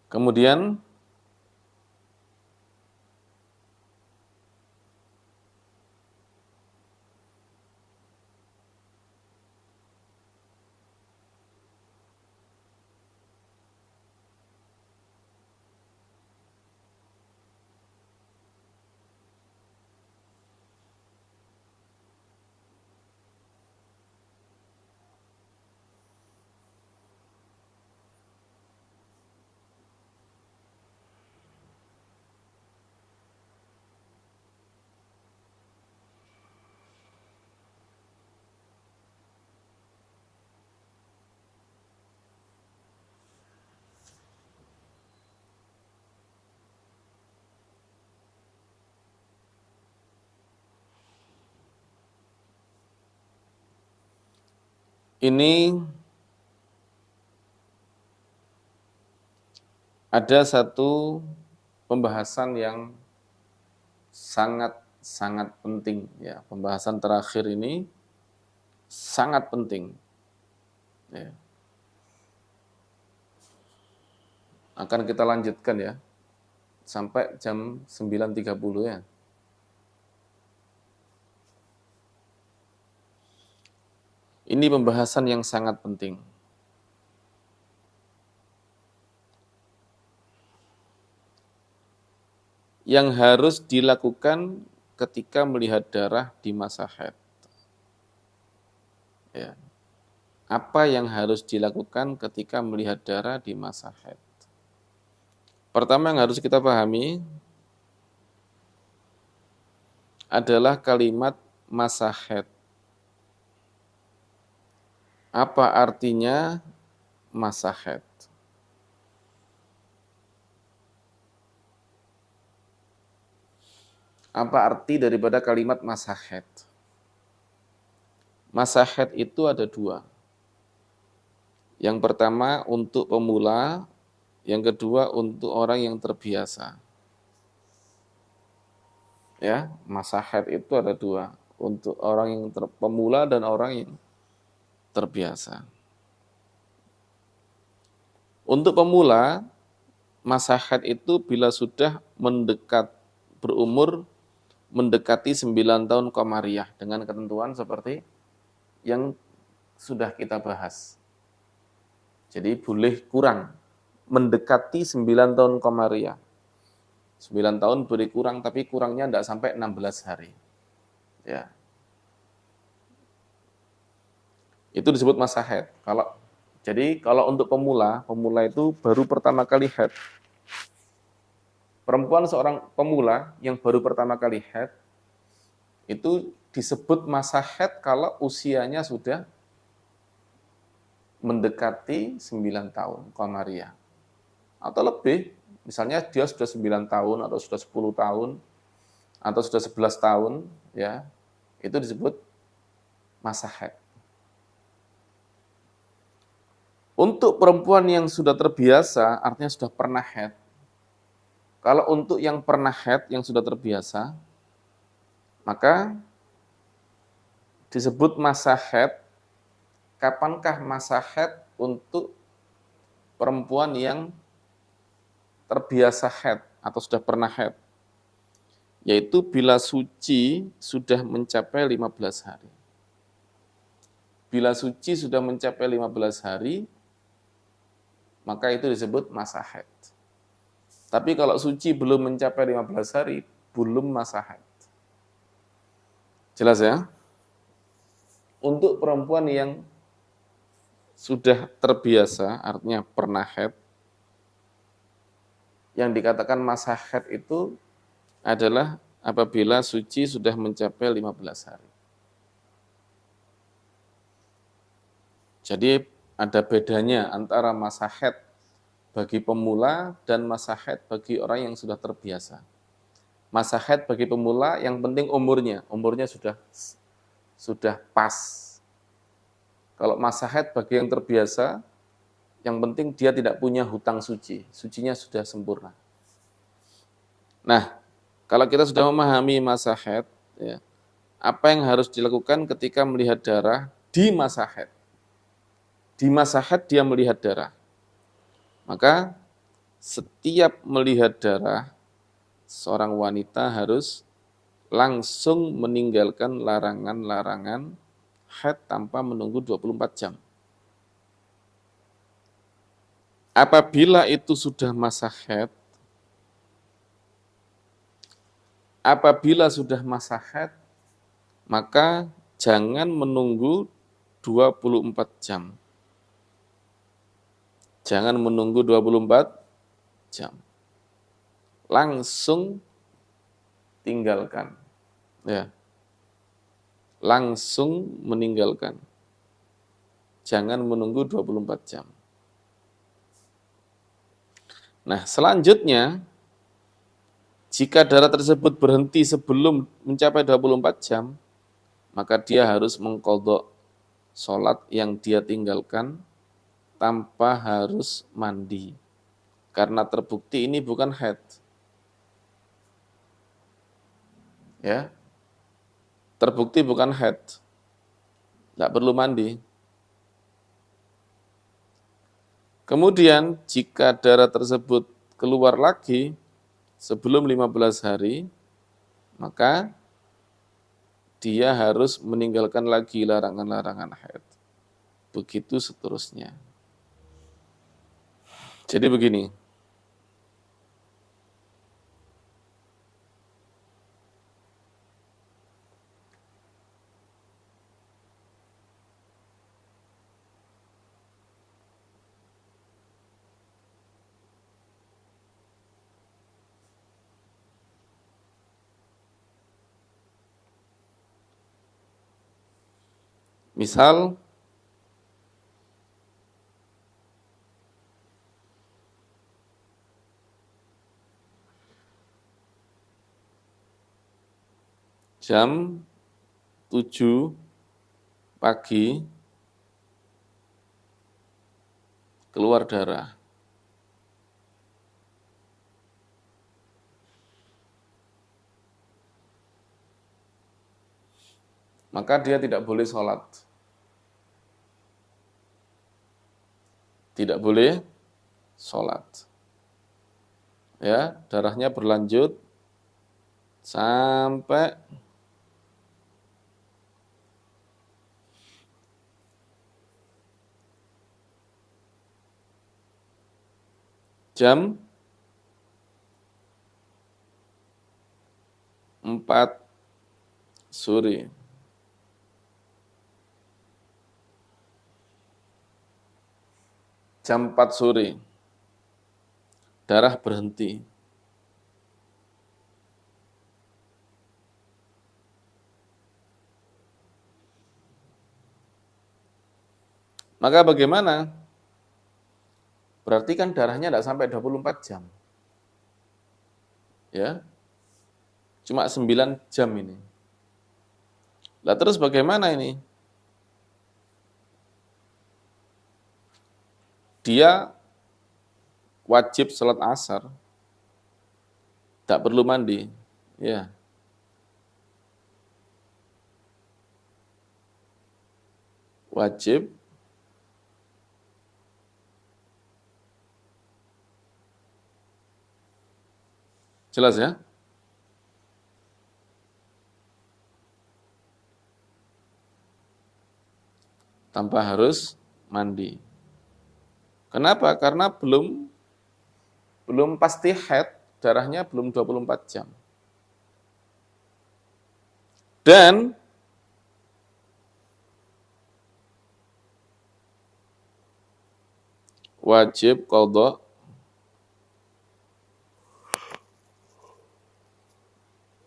S1: Kemudian ini ada satu pembahasan yang sangat penting ya. Pembahasan terakhir ini sangat penting. Ya. Akan kita lanjutkan ya sampai jam 9.30 ya. Ini pembahasan yang sangat penting. Yang harus dilakukan ketika melihat darah di masa haid. Ya. Apa yang harus dilakukan ketika melihat darah di masa haid? Pertama yang harus kita pahami adalah kalimat masa haid. Apa artinya masa haid? Apa arti daripada kalimat masa haid? Masa haid itu ada dua. Yang pertama untuk pemula, yang kedua untuk orang yang terbiasa. Ya, masa haid itu ada dua, untuk orang yang pemula dan orang yang terbiasa. Untuk pemula, masa haid itu bila sudah berumur mendekati 9 tahun qamariyah dengan ketentuan seperti yang sudah kita bahas. Jadi boleh kurang, mendekati 9 tahun qamariyah. 9 tahun boleh kurang, tapi kurangnya tidak sampai 16 hari. Ya. Itu disebut masa haid. Jadi kalau untuk pemula itu baru pertama kali haid. Perempuan seorang pemula yang baru pertama kali haid, itu disebut masa haid kalau usianya sudah mendekati 9 tahun qamariyah. Atau lebih, misalnya dia sudah 9 tahun atau sudah 10 tahun atau sudah 11 tahun, ya, itu disebut masa haid. Untuk perempuan yang sudah terbiasa, artinya sudah pernah haid. Kalau untuk yang pernah haid, yang sudah terbiasa, maka disebut masa haid. Kapankah masa haid untuk perempuan yang terbiasa haid atau sudah pernah haid? Yaitu bila suci sudah mencapai 15 hari. Bila suci sudah mencapai 15 hari, maka itu disebut masa haid. Tapi kalau suci belum mencapai 15 hari, belum masa haid. Jelas ya? Untuk perempuan yang sudah terbiasa, artinya pernah haid, yang dikatakan masa haid itu adalah apabila suci sudah mencapai 15 hari. Jadi ada bedanya antara masa haid bagi pemula dan masa haid bagi orang yang sudah terbiasa. Masa haid bagi pemula yang penting umurnya sudah pas. Kalau masa haid bagi yang terbiasa, yang penting dia tidak punya hutang suci, sucinya sudah sempurna. Nah, kalau kita sudah memahami masa haid, ya, apa yang harus dilakukan ketika melihat darah di masa haid? Di masa haid dia melihat darah. Maka setiap melihat darah, seorang wanita harus langsung meninggalkan larangan-larangan haid tanpa menunggu 24 jam. Apabila itu sudah masa haid, maka jangan menunggu 24 jam. Jangan menunggu 24 jam. Langsung tinggalkan. Ya. Langsung meninggalkan. Jangan menunggu 24 jam. Nah, selanjutnya, jika darah tersebut berhenti sebelum mencapai 24 jam, maka dia harus mengqadha sholat yang dia tinggalkan tanpa harus mandi. Karena terbukti ini bukan haid. Ya. Terbukti bukan haid. Tidak perlu mandi. Kemudian jika darah tersebut keluar lagi sebelum 15 hari, maka dia harus meninggalkan lagi larangan-larangan haid. Begitu seterusnya. Jadi begini. Misal jam 7 pagi keluar darah. Maka dia tidak boleh sholat. Tidak boleh sholat. Ya, darahnya berlanjut sampai jam 4 sore. Jam 4 sore, darah berhenti. Maka bagaimana? Berarti kan darahnya tidak sampai 24 jam. Ya, cuma 9 jam ini. Lah terus bagaimana ini? Dia wajib sholat asar, tak perlu mandi. Ya. Wajib jelas ya? Tanpa harus mandi. Kenapa? Karena belum pasti haid, darahnya belum 24 jam. Dan wajib qadha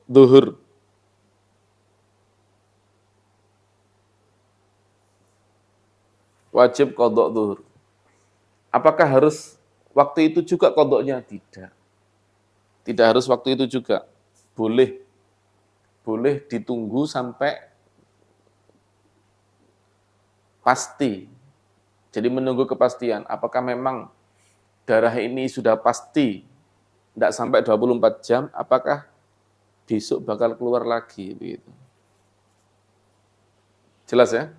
S1: zuhur. Wajib qadha zuhur. Apakah harus waktu itu juga qadhanya? Tidak. Tidak harus waktu itu juga. Boleh ditunggu sampai pasti. Jadi menunggu kepastian, apakah memang darah ini sudah pasti tidak sampai 24 jam, apakah besok bakal keluar lagi begitu. Jelas ya?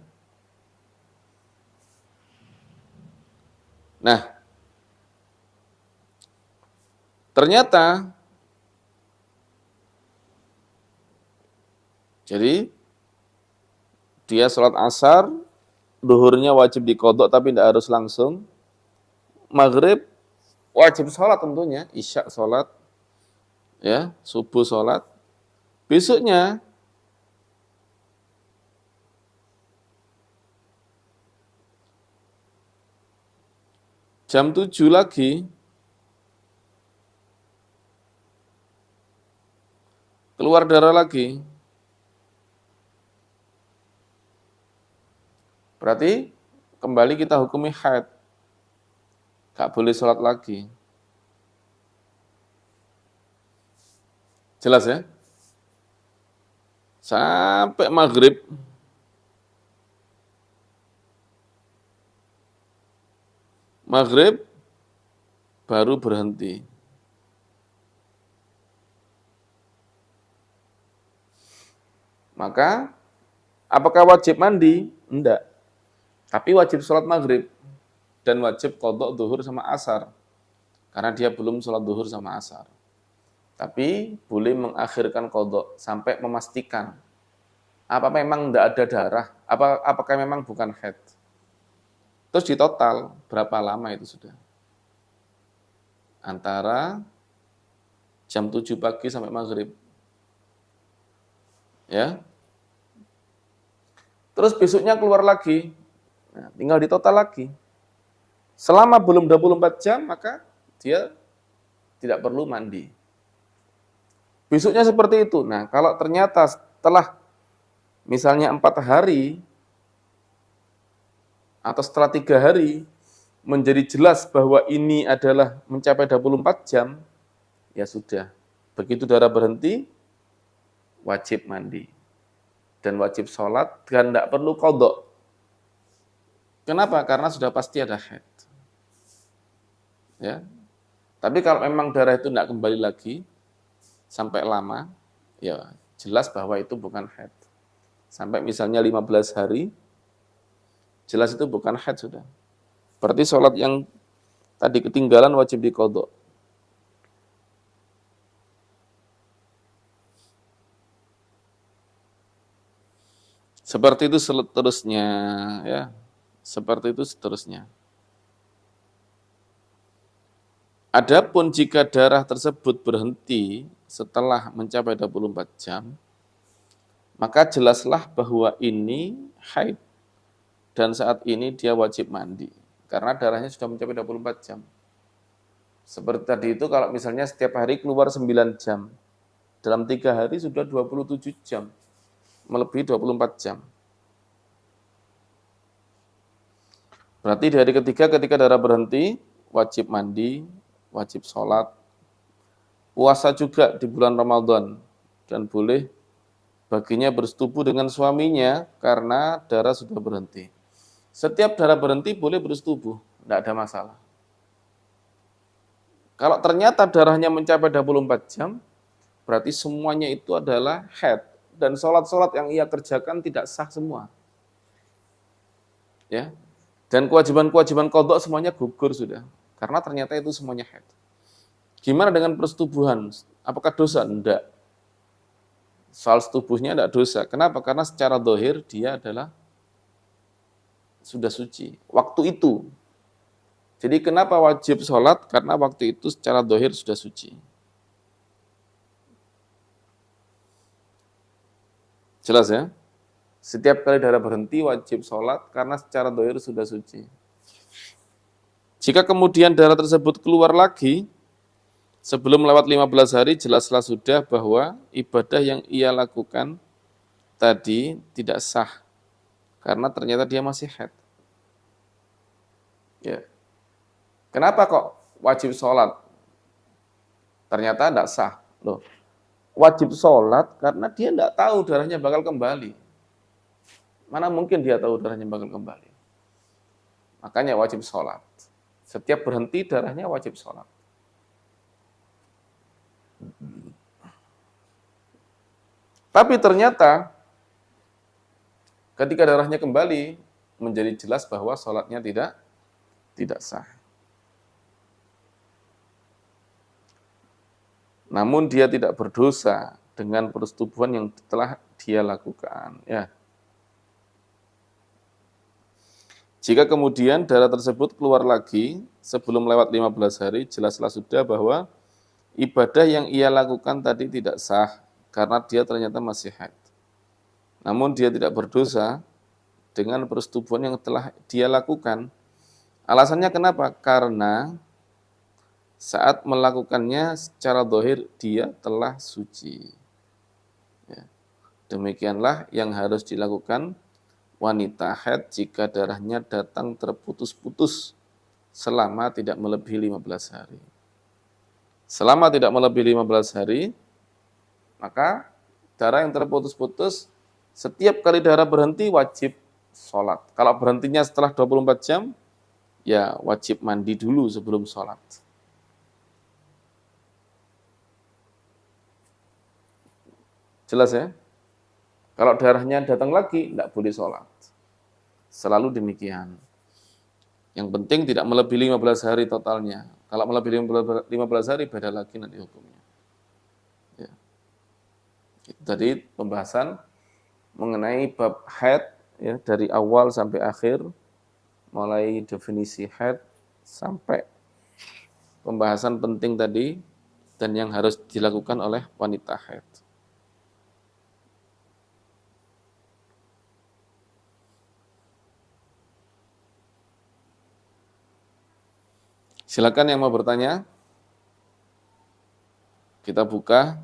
S1: Nah, ternyata jadi dia sholat asar, duhurnya wajib diqadha tapi tidak harus langsung. Maghrib wajib sholat tentunya, isya sholat, ya, subuh sholat. Besoknya jam 7 lagi keluar darah lagi. Berarti kembali kita hukumi haid. Gak boleh sholat lagi. Jelas ya? Sampai maghrib baru berhenti. Maka apakah wajib mandi? Enggak. Tapi wajib sholat maghrib dan wajib qadha zuhur sama asar. Karena dia belum sholat zuhur sama asar. Tapi boleh mengakhirkan qadha sampai memastikan apa memang enggak ada darah, apakah memang bukan haid. Terus di total berapa lama itu sudah? Antara jam 7 pagi sampai maghrib. Ya. Terus besoknya keluar lagi. Nah, tinggal di total lagi. Selama belum 24 jam, maka dia tidak perlu mandi. Besoknya seperti itu. Nah, kalau ternyata setelah misalnya 4 hari, atau setelah 3 hari, menjadi jelas bahwa ini adalah mencapai 24 jam, ya sudah. Begitu darah berhenti, wajib mandi. Dan wajib sholat, dan tidak perlu qadha. Kenapa? Karena sudah pasti ada haid. Ya. Tapi kalau memang darah itu tidak kembali lagi, sampai lama, ya jelas bahwa itu bukan haid. Sampai misalnya 15 hari, jelas itu bukan haid sudah. Berarti sholat yang tadi ketinggalan wajib diqadha. Seperti itu seterusnya, ya. Seperti itu seterusnya. Adapun jika darah tersebut berhenti setelah mencapai 24 jam, maka jelaslah bahwa ini haid dan saat ini dia wajib mandi karena darahnya sudah mencapai 24 jam. Seperti tadi itu kalau misalnya setiap hari keluar 9 jam, dalam 3 hari sudah 27 jam, melebihi 24 jam. Berarti di hari ketiga ketika darah berhenti, wajib mandi, wajib sholat, puasa juga di bulan Ramadan, dan boleh baginya bersetubuh dengan suaminya karena darah sudah berhenti. Setiap darah berhenti boleh bersetubuh, tidak ada masalah. Kalau ternyata darahnya mencapai 24 jam, berarti semuanya itu adalah haid, dan sholat-sholat yang ia kerjakan tidak sah semua. Ya, dan kewajiban-kewajiban qadha semuanya gugur sudah, karena ternyata itu semuanya haid. Gimana dengan persetubuhan? Apakah dosa? Enggak. Soal setubuhnya enggak dosa. Kenapa? Karena secara zahir dia adalah sudah suci. Waktu itu. Jadi kenapa wajib sholat? Karena waktu itu secara zahir sudah suci. Jelas ya? Setiap kali darah berhenti wajib sholat karena secara zahir sudah suci. Jika kemudian darah tersebut keluar lagi, sebelum lewat 15 hari, jelaslah sudah bahwa ibadah yang ia lakukan tadi tidak sah. Karena ternyata dia masih haid. Ya. Kenapa kok wajib sholat? Ternyata tidak sah. Loh, wajib sholat karena dia tidak tahu darahnya bakal kembali. Mana mungkin dia tahu darahnya bakal kembali. Makanya wajib sholat. Setiap berhenti darahnya wajib sholat. Tapi ternyata ketika darahnya kembali, menjadi jelas bahwa sholatnya tidak sah. Namun dia tidak berdosa dengan persetubuhan yang telah dia lakukan. Ya. Jika kemudian darah tersebut keluar lagi sebelum lewat 15 hari, jelaslah sudah bahwa ibadah yang ia lakukan tadi tidak sah karena dia ternyata masih haid. Namun dia tidak berdosa dengan persetubuhan yang telah dia lakukan. Alasannya kenapa? Karena saat melakukannya secara zahir dia telah suci. Ya. Demikianlah yang harus dilakukan wanita haid jika darahnya datang terputus-putus selama tidak melebihi 15 hari. Selama tidak melebihi 15 hari, maka darah yang terputus-putus, setiap kali darah berhenti wajib sholat. Kalau berhentinya setelah 24 jam, ya wajib mandi dulu sebelum sholat. Jelas ya? Kalau darahnya datang lagi, tidak boleh sholat. Selalu demikian. Yang penting tidak melebihi 15 hari totalnya. Kalau melebihi 15 hari, beda lagi nanti hukumnya. Ya. Itu tadi pembahasan mengenai bab haid, ya, dari awal sampai akhir, mulai definisi haid sampai pembahasan penting tadi, dan yang harus dilakukan oleh wanita haid. Silakan yang mau bertanya. Kita buka.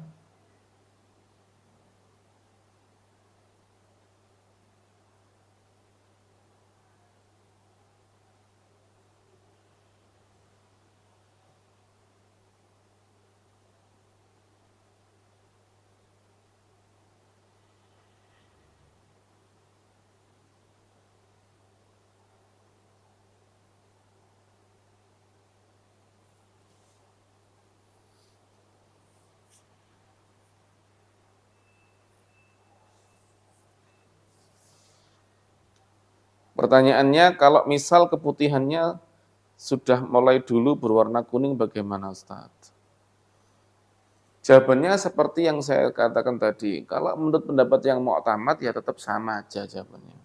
S1: Pertanyaannya, kalau misal keputihannya sudah mulai dulu berwarna kuning, bagaimana Ustaz? Jawabannya seperti yang saya katakan tadi. Kalau menurut pendapat yang mu'tamad ya tetap sama aja jawabannya.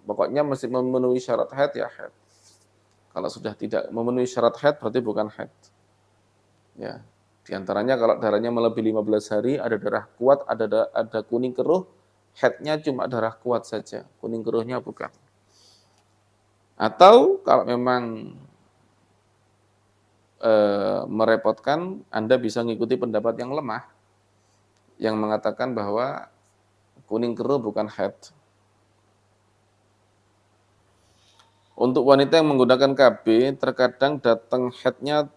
S1: Pokoknya mesti memenuhi syarat haid ya haid. Kalau sudah tidak memenuhi syarat haid berarti bukan haid. Ya. Di antaranya kalau darahnya melebihi 15 hari, ada darah kuat, ada kuning keruh, haidnya cuma darah kuat saja, kuning keruhnya bukan. Atau kalau memang merepotkan, Anda bisa mengikuti pendapat yang lemah, yang mengatakan bahwa kuning keruh bukan haid. Untuk wanita yang menggunakan KB, terkadang datang haidnya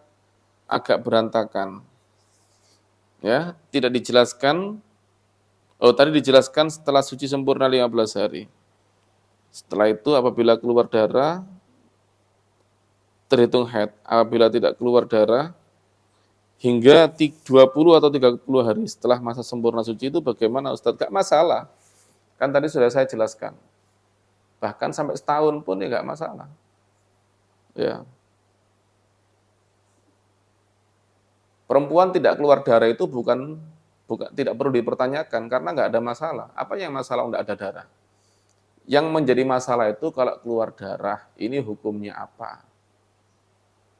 S1: agak berantakan. Ya, tidak dijelaskan. Oh, tadi dijelaskan setelah suci sempurna 15 hari. Setelah itu apabila keluar darah, terhitung haid. Apabila tidak keluar darah, hingga 20 atau 30 hari setelah masa sempurna suci itu bagaimana Ustadz? Gak masalah. Kan tadi sudah saya jelaskan. Bahkan sampai setahun pun ya gak masalah. Ya. Perempuan tidak keluar darah itu bukan tidak perlu dipertanyakan karena nggak ada masalah. Apa yang masalah nggak ada darah? Yang menjadi masalah itu kalau keluar darah, ini hukumnya apa?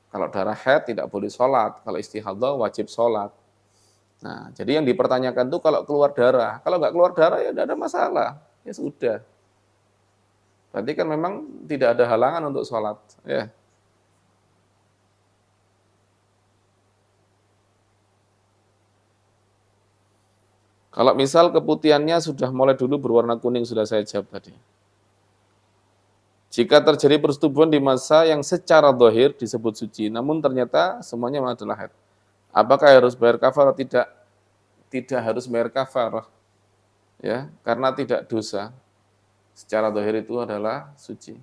S1: Kalau darah haid tidak boleh sholat, kalau istihadah wajib sholat. Nah, jadi yang dipertanyakan itu kalau keluar darah. Kalau nggak keluar darah ya tidak ada masalah, ya sudah. Berarti kan memang tidak ada halangan untuk sholat. Ya. Kalau misal keputihannya sudah mulai dulu berwarna kuning, sudah saya jawab tadi. Jika terjadi persetubuhan di masa yang secara zahir disebut suci, namun ternyata semuanya adalah haid. Apakah harus bayar kafarah? Tidak, tidak harus bayar kafarah. Ya, karena tidak dosa. Secara zahir itu adalah suci.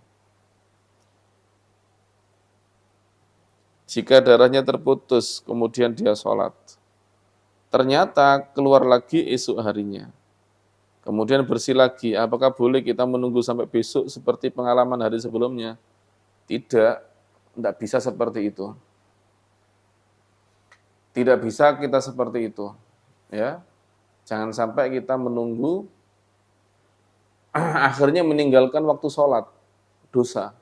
S1: Jika darahnya terputus, kemudian dia sholat. Ternyata keluar lagi esok harinya. Kemudian bersih lagi. Apakah boleh kita menunggu sampai besok seperti pengalaman hari sebelumnya? Tidak, tidak bisa seperti itu. Tidak bisa kita seperti itu. Ya, jangan sampai kita menunggu akhirnya meninggalkan waktu sholat, dosa.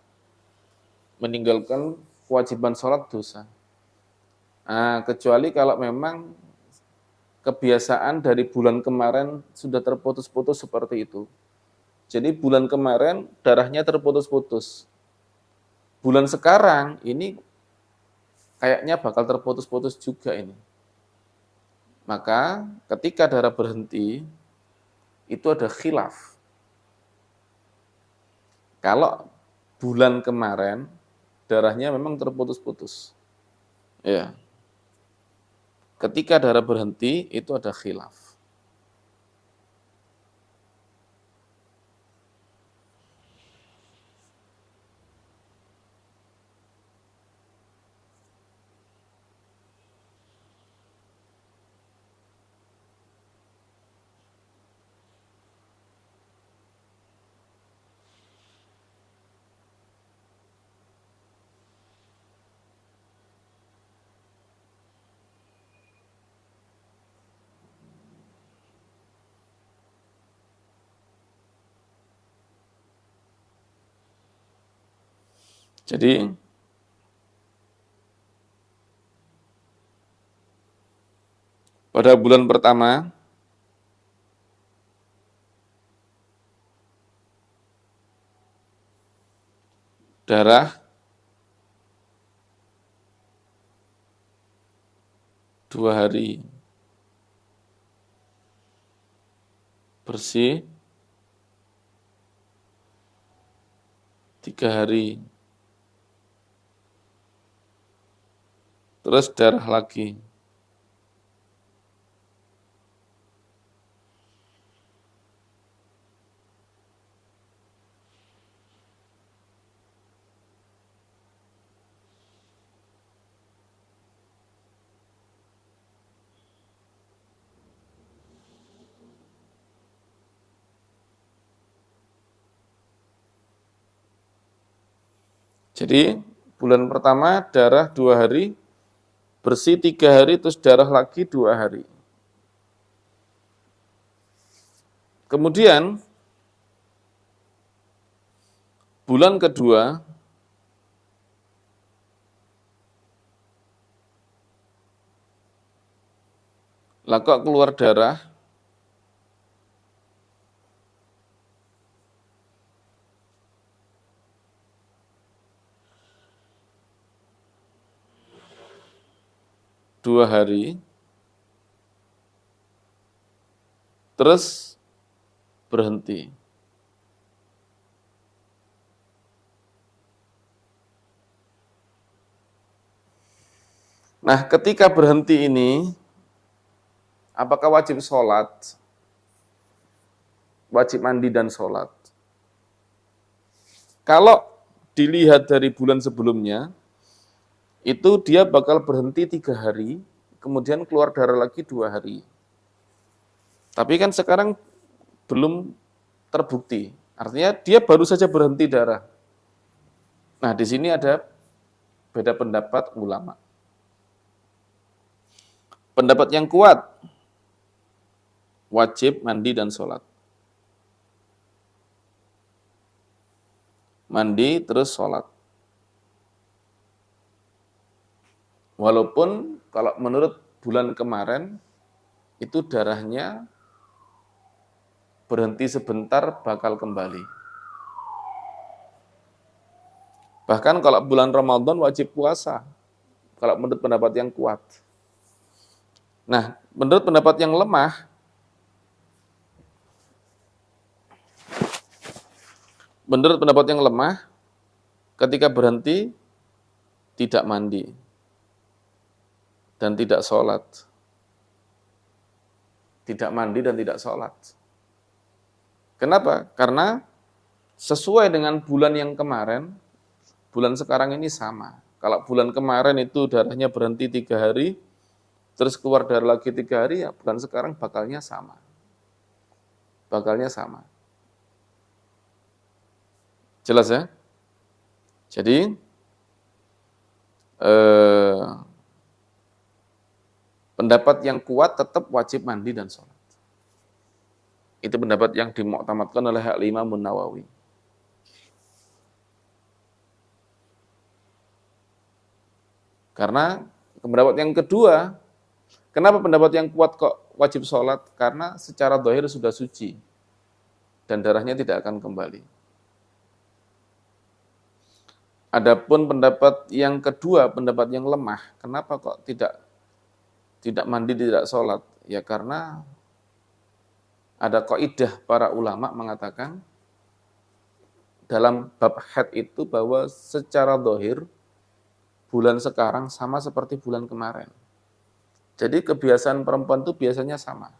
S1: Meninggalkan kewajiban sholat, dosa. Nah, kecuali kalau memang kebiasaan dari bulan kemarin sudah terputus-putus seperti itu. Jadi bulan kemarin darahnya terputus-putus. Bulan sekarang ini kayaknya bakal terputus-putus juga ini. Maka ketika darah berhenti, itu ada khilaf. Kalau bulan kemarin darahnya memang terputus-putus. Ya. Ketika darah berhenti, itu ada khilaf. Jadi pada bulan pertama darah 2 hari bersih, 3 hari terus darah lagi. Jadi bulan pertama darah 2 hari, bersih 3 hari, terus darah lagi 2 hari. Kemudian bulan kedua lah kok keluar darah 2 hari, terus berhenti. Nah, ketika berhenti ini, apakah wajib sholat? Wajib mandi dan sholat. Kalau dilihat dari bulan sebelumnya, itu dia bakal berhenti 3 hari, kemudian keluar darah lagi 2 hari. Tapi kan sekarang belum terbukti. Artinya dia baru saja berhenti darah. Nah, di sini ada beda pendapat ulama. Pendapat yang kuat, wajib mandi dan sholat. Mandi terus sholat. Walaupun kalau menurut bulan kemarin, itu darahnya berhenti sebentar bakal kembali. Bahkan kalau bulan Ramadan wajib puasa, kalau menurut pendapat yang kuat. Nah, menurut pendapat yang lemah, ketika berhenti, tidak mandi, dan tidak sholat. Tidak mandi dan tidak sholat. Kenapa? Karena sesuai dengan bulan yang kemarin, bulan sekarang ini sama. Kalau bulan kemarin itu darahnya berhenti 3 hari, terus keluar darah lagi 3 hari, ya bulan sekarang bakalnya sama. Bakalnya sama. Jelas ya? Jadi, pendapat yang kuat tetap wajib mandi dan sholat. Itu pendapat yang dimuktamadkan oleh Al-Imam Nawawi. Karena pendapat yang kedua, kenapa pendapat yang kuat kok wajib sholat? Karena secara zahir sudah suci dan darahnya tidak akan kembali. Adapun pendapat yang kedua, pendapat yang lemah, kenapa kok tidak mandi, tidak sholat? Ya karena ada kaidah para ulama mengatakan dalam bab haid itu bahwa secara zahir bulan sekarang sama seperti bulan kemarin. Jadi kebiasaan perempuan itu biasanya sama.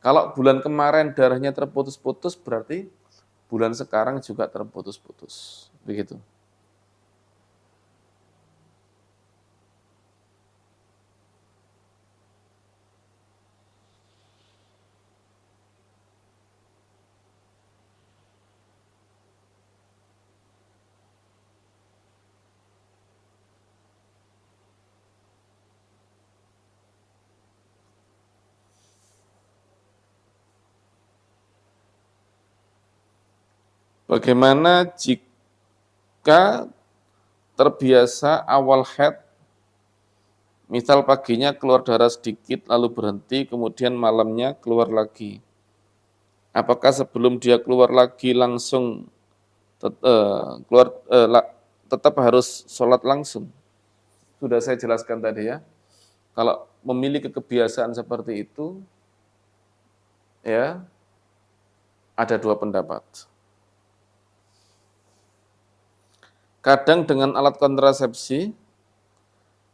S1: Kalau bulan kemarin darahnya terputus-putus, berarti bulan sekarang juga terputus-putus. Begitu. Bagaimana jika terbiasa awal haid, misal paginya keluar darah sedikit, lalu berhenti, kemudian malamnya keluar lagi. Apakah sebelum dia keluar lagi langsung tetap harus sholat langsung? Sudah saya jelaskan tadi ya. Kalau memiliki kebiasaan seperti itu, ya ada dua pendapat. Kadang dengan alat kontrasepsi,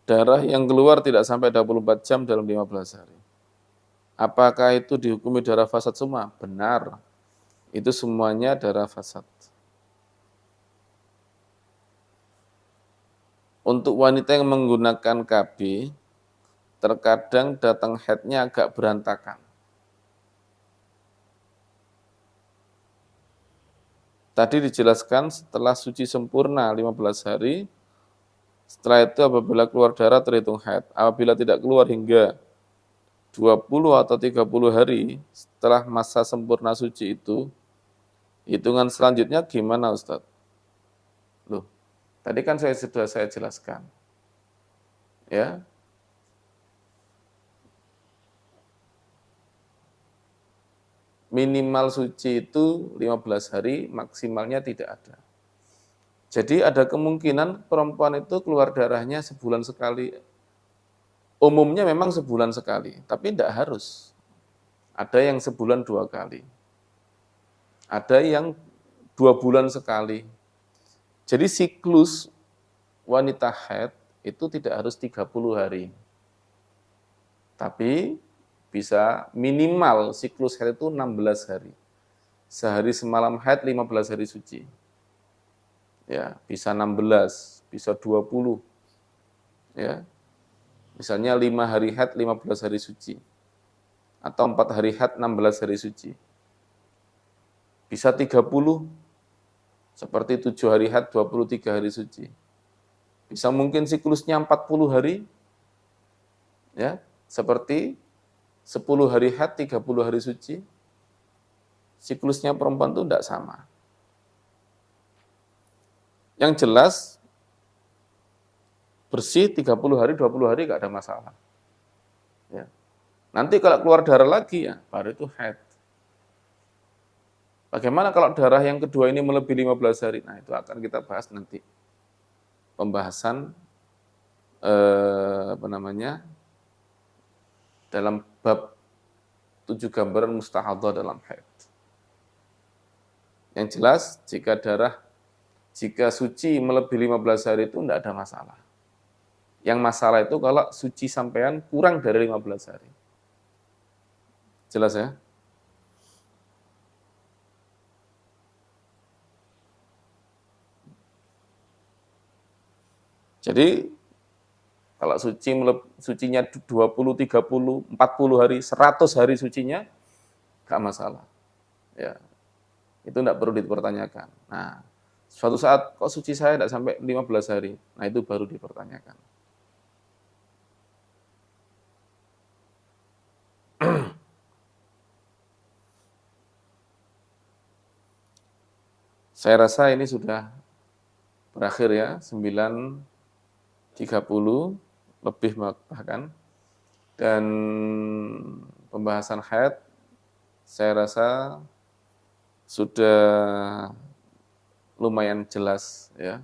S1: darah yang keluar tidak sampai 24 jam dalam 15 hari. Apakah itu dihukumi darah fasad semua? Benar. Itu semuanya darah fasad. Untuk wanita yang menggunakan KB, terkadang datang haidnya agak berantakan. Tadi dijelaskan setelah suci sempurna 15 hari, setelah itu apabila keluar darah terhitung haid. Apabila tidak keluar hingga 20 atau 30 hari setelah masa sempurna suci itu, hitungan selanjutnya gimana Ustaz? Loh, tadi kan sudah saya jelaskan. Ya, minimal suci itu 15 hari, maksimalnya tidak ada. Jadi ada kemungkinan perempuan itu keluar darahnya sebulan sekali. Umumnya memang sebulan sekali, tapi tidak harus. Ada yang sebulan 2 kali. Ada yang 2 bulan sekali. Jadi siklus wanita haid itu tidak harus 30 hari. Tapi bisa minimal siklus haid itu 16 hari. Sehari semalam haid 15 hari suci. Ya, bisa 16, bisa 20. Ya. Misalnya 5 hari haid 15 hari suci. Atau 4 hari haid 16 hari suci. Bisa 30, seperti 7 hari haid 23 hari suci. Bisa mungkin siklusnya 40 hari, ya, seperti 10 hari haid 30 hari suci. Siklusnya perempuan itu tidak sama. Yang jelas bersih 30 hari, 20 hari nggak ada masalah. Ya. Nanti kalau keluar darah lagi ya baru itu haid. Bagaimana kalau darah yang kedua ini melebihi 15 hari? Nah, itu akan kita bahas nanti. Pembahasan dalam bab 7 gambaran mustahadhah dalam haid. Yang jelas jika suci melebihi 15 hari itu tidak ada masalah. Yang masalah itu kalau suci sampean kurang dari 15 hari. Jelas ya? Jadi kalau sucinya 20, 30, 40 hari, 100 hari sucinya enggak masalah. Ya. Itu enggak perlu dipertanyakan. Nah, suatu saat kok suci saya enggak sampai 15 hari. Nah, itu baru dipertanyakan. Saya rasa ini sudah berakhir ya, 9.30 lebih bahkan. Dan pembahasan haid saya rasa sudah lumayan jelas ya.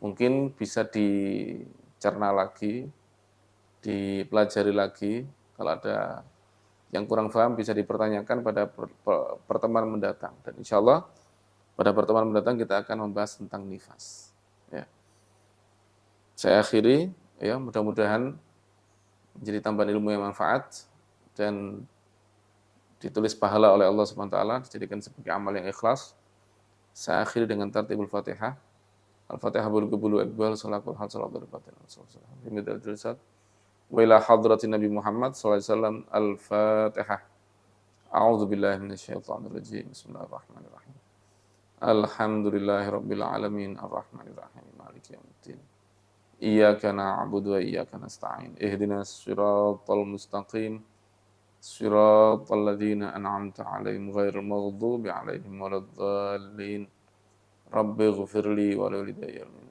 S1: Mungkin bisa dicerna lagi, dipelajari lagi. Kalau ada yang kurang paham bisa dipertanyakan pada pertemuan mendatang. Dan insya Allah pada pertemuan mendatang kita akan membahas tentang nifas. Ya. Saya akhiri, ya mudah-mudahan menjadi tambahan ilmu yang manfaat dan ditulis pahala oleh Allah Subhanahu wa taala, dijadikan sebagai amal yang ikhlas. Saya akhiri dengan tartibul Fatihah. Al-Fatihah bulu qubulu iqbal salakul hal salatul fatihah. Bimidal julisat. Wa ila hadratin Nabi Muhammad sallallahu alaihi wasallam. Al-Fatihah. A'udzu billahi minasyaitonir rajim. Bismillahirrahmanirrahim. Alhamdulillahirabbil alamin arrahmanir rahim maliki yaumiddin. Iyyaka na'budu wa iyyaka nasta'in. Ihdinas siratal mustaqim. Siratal ladzina an'amta 'alaihim ghairil maghdubi 'alaihim waladdallin. Rabbighfirli wa li walidayya amin.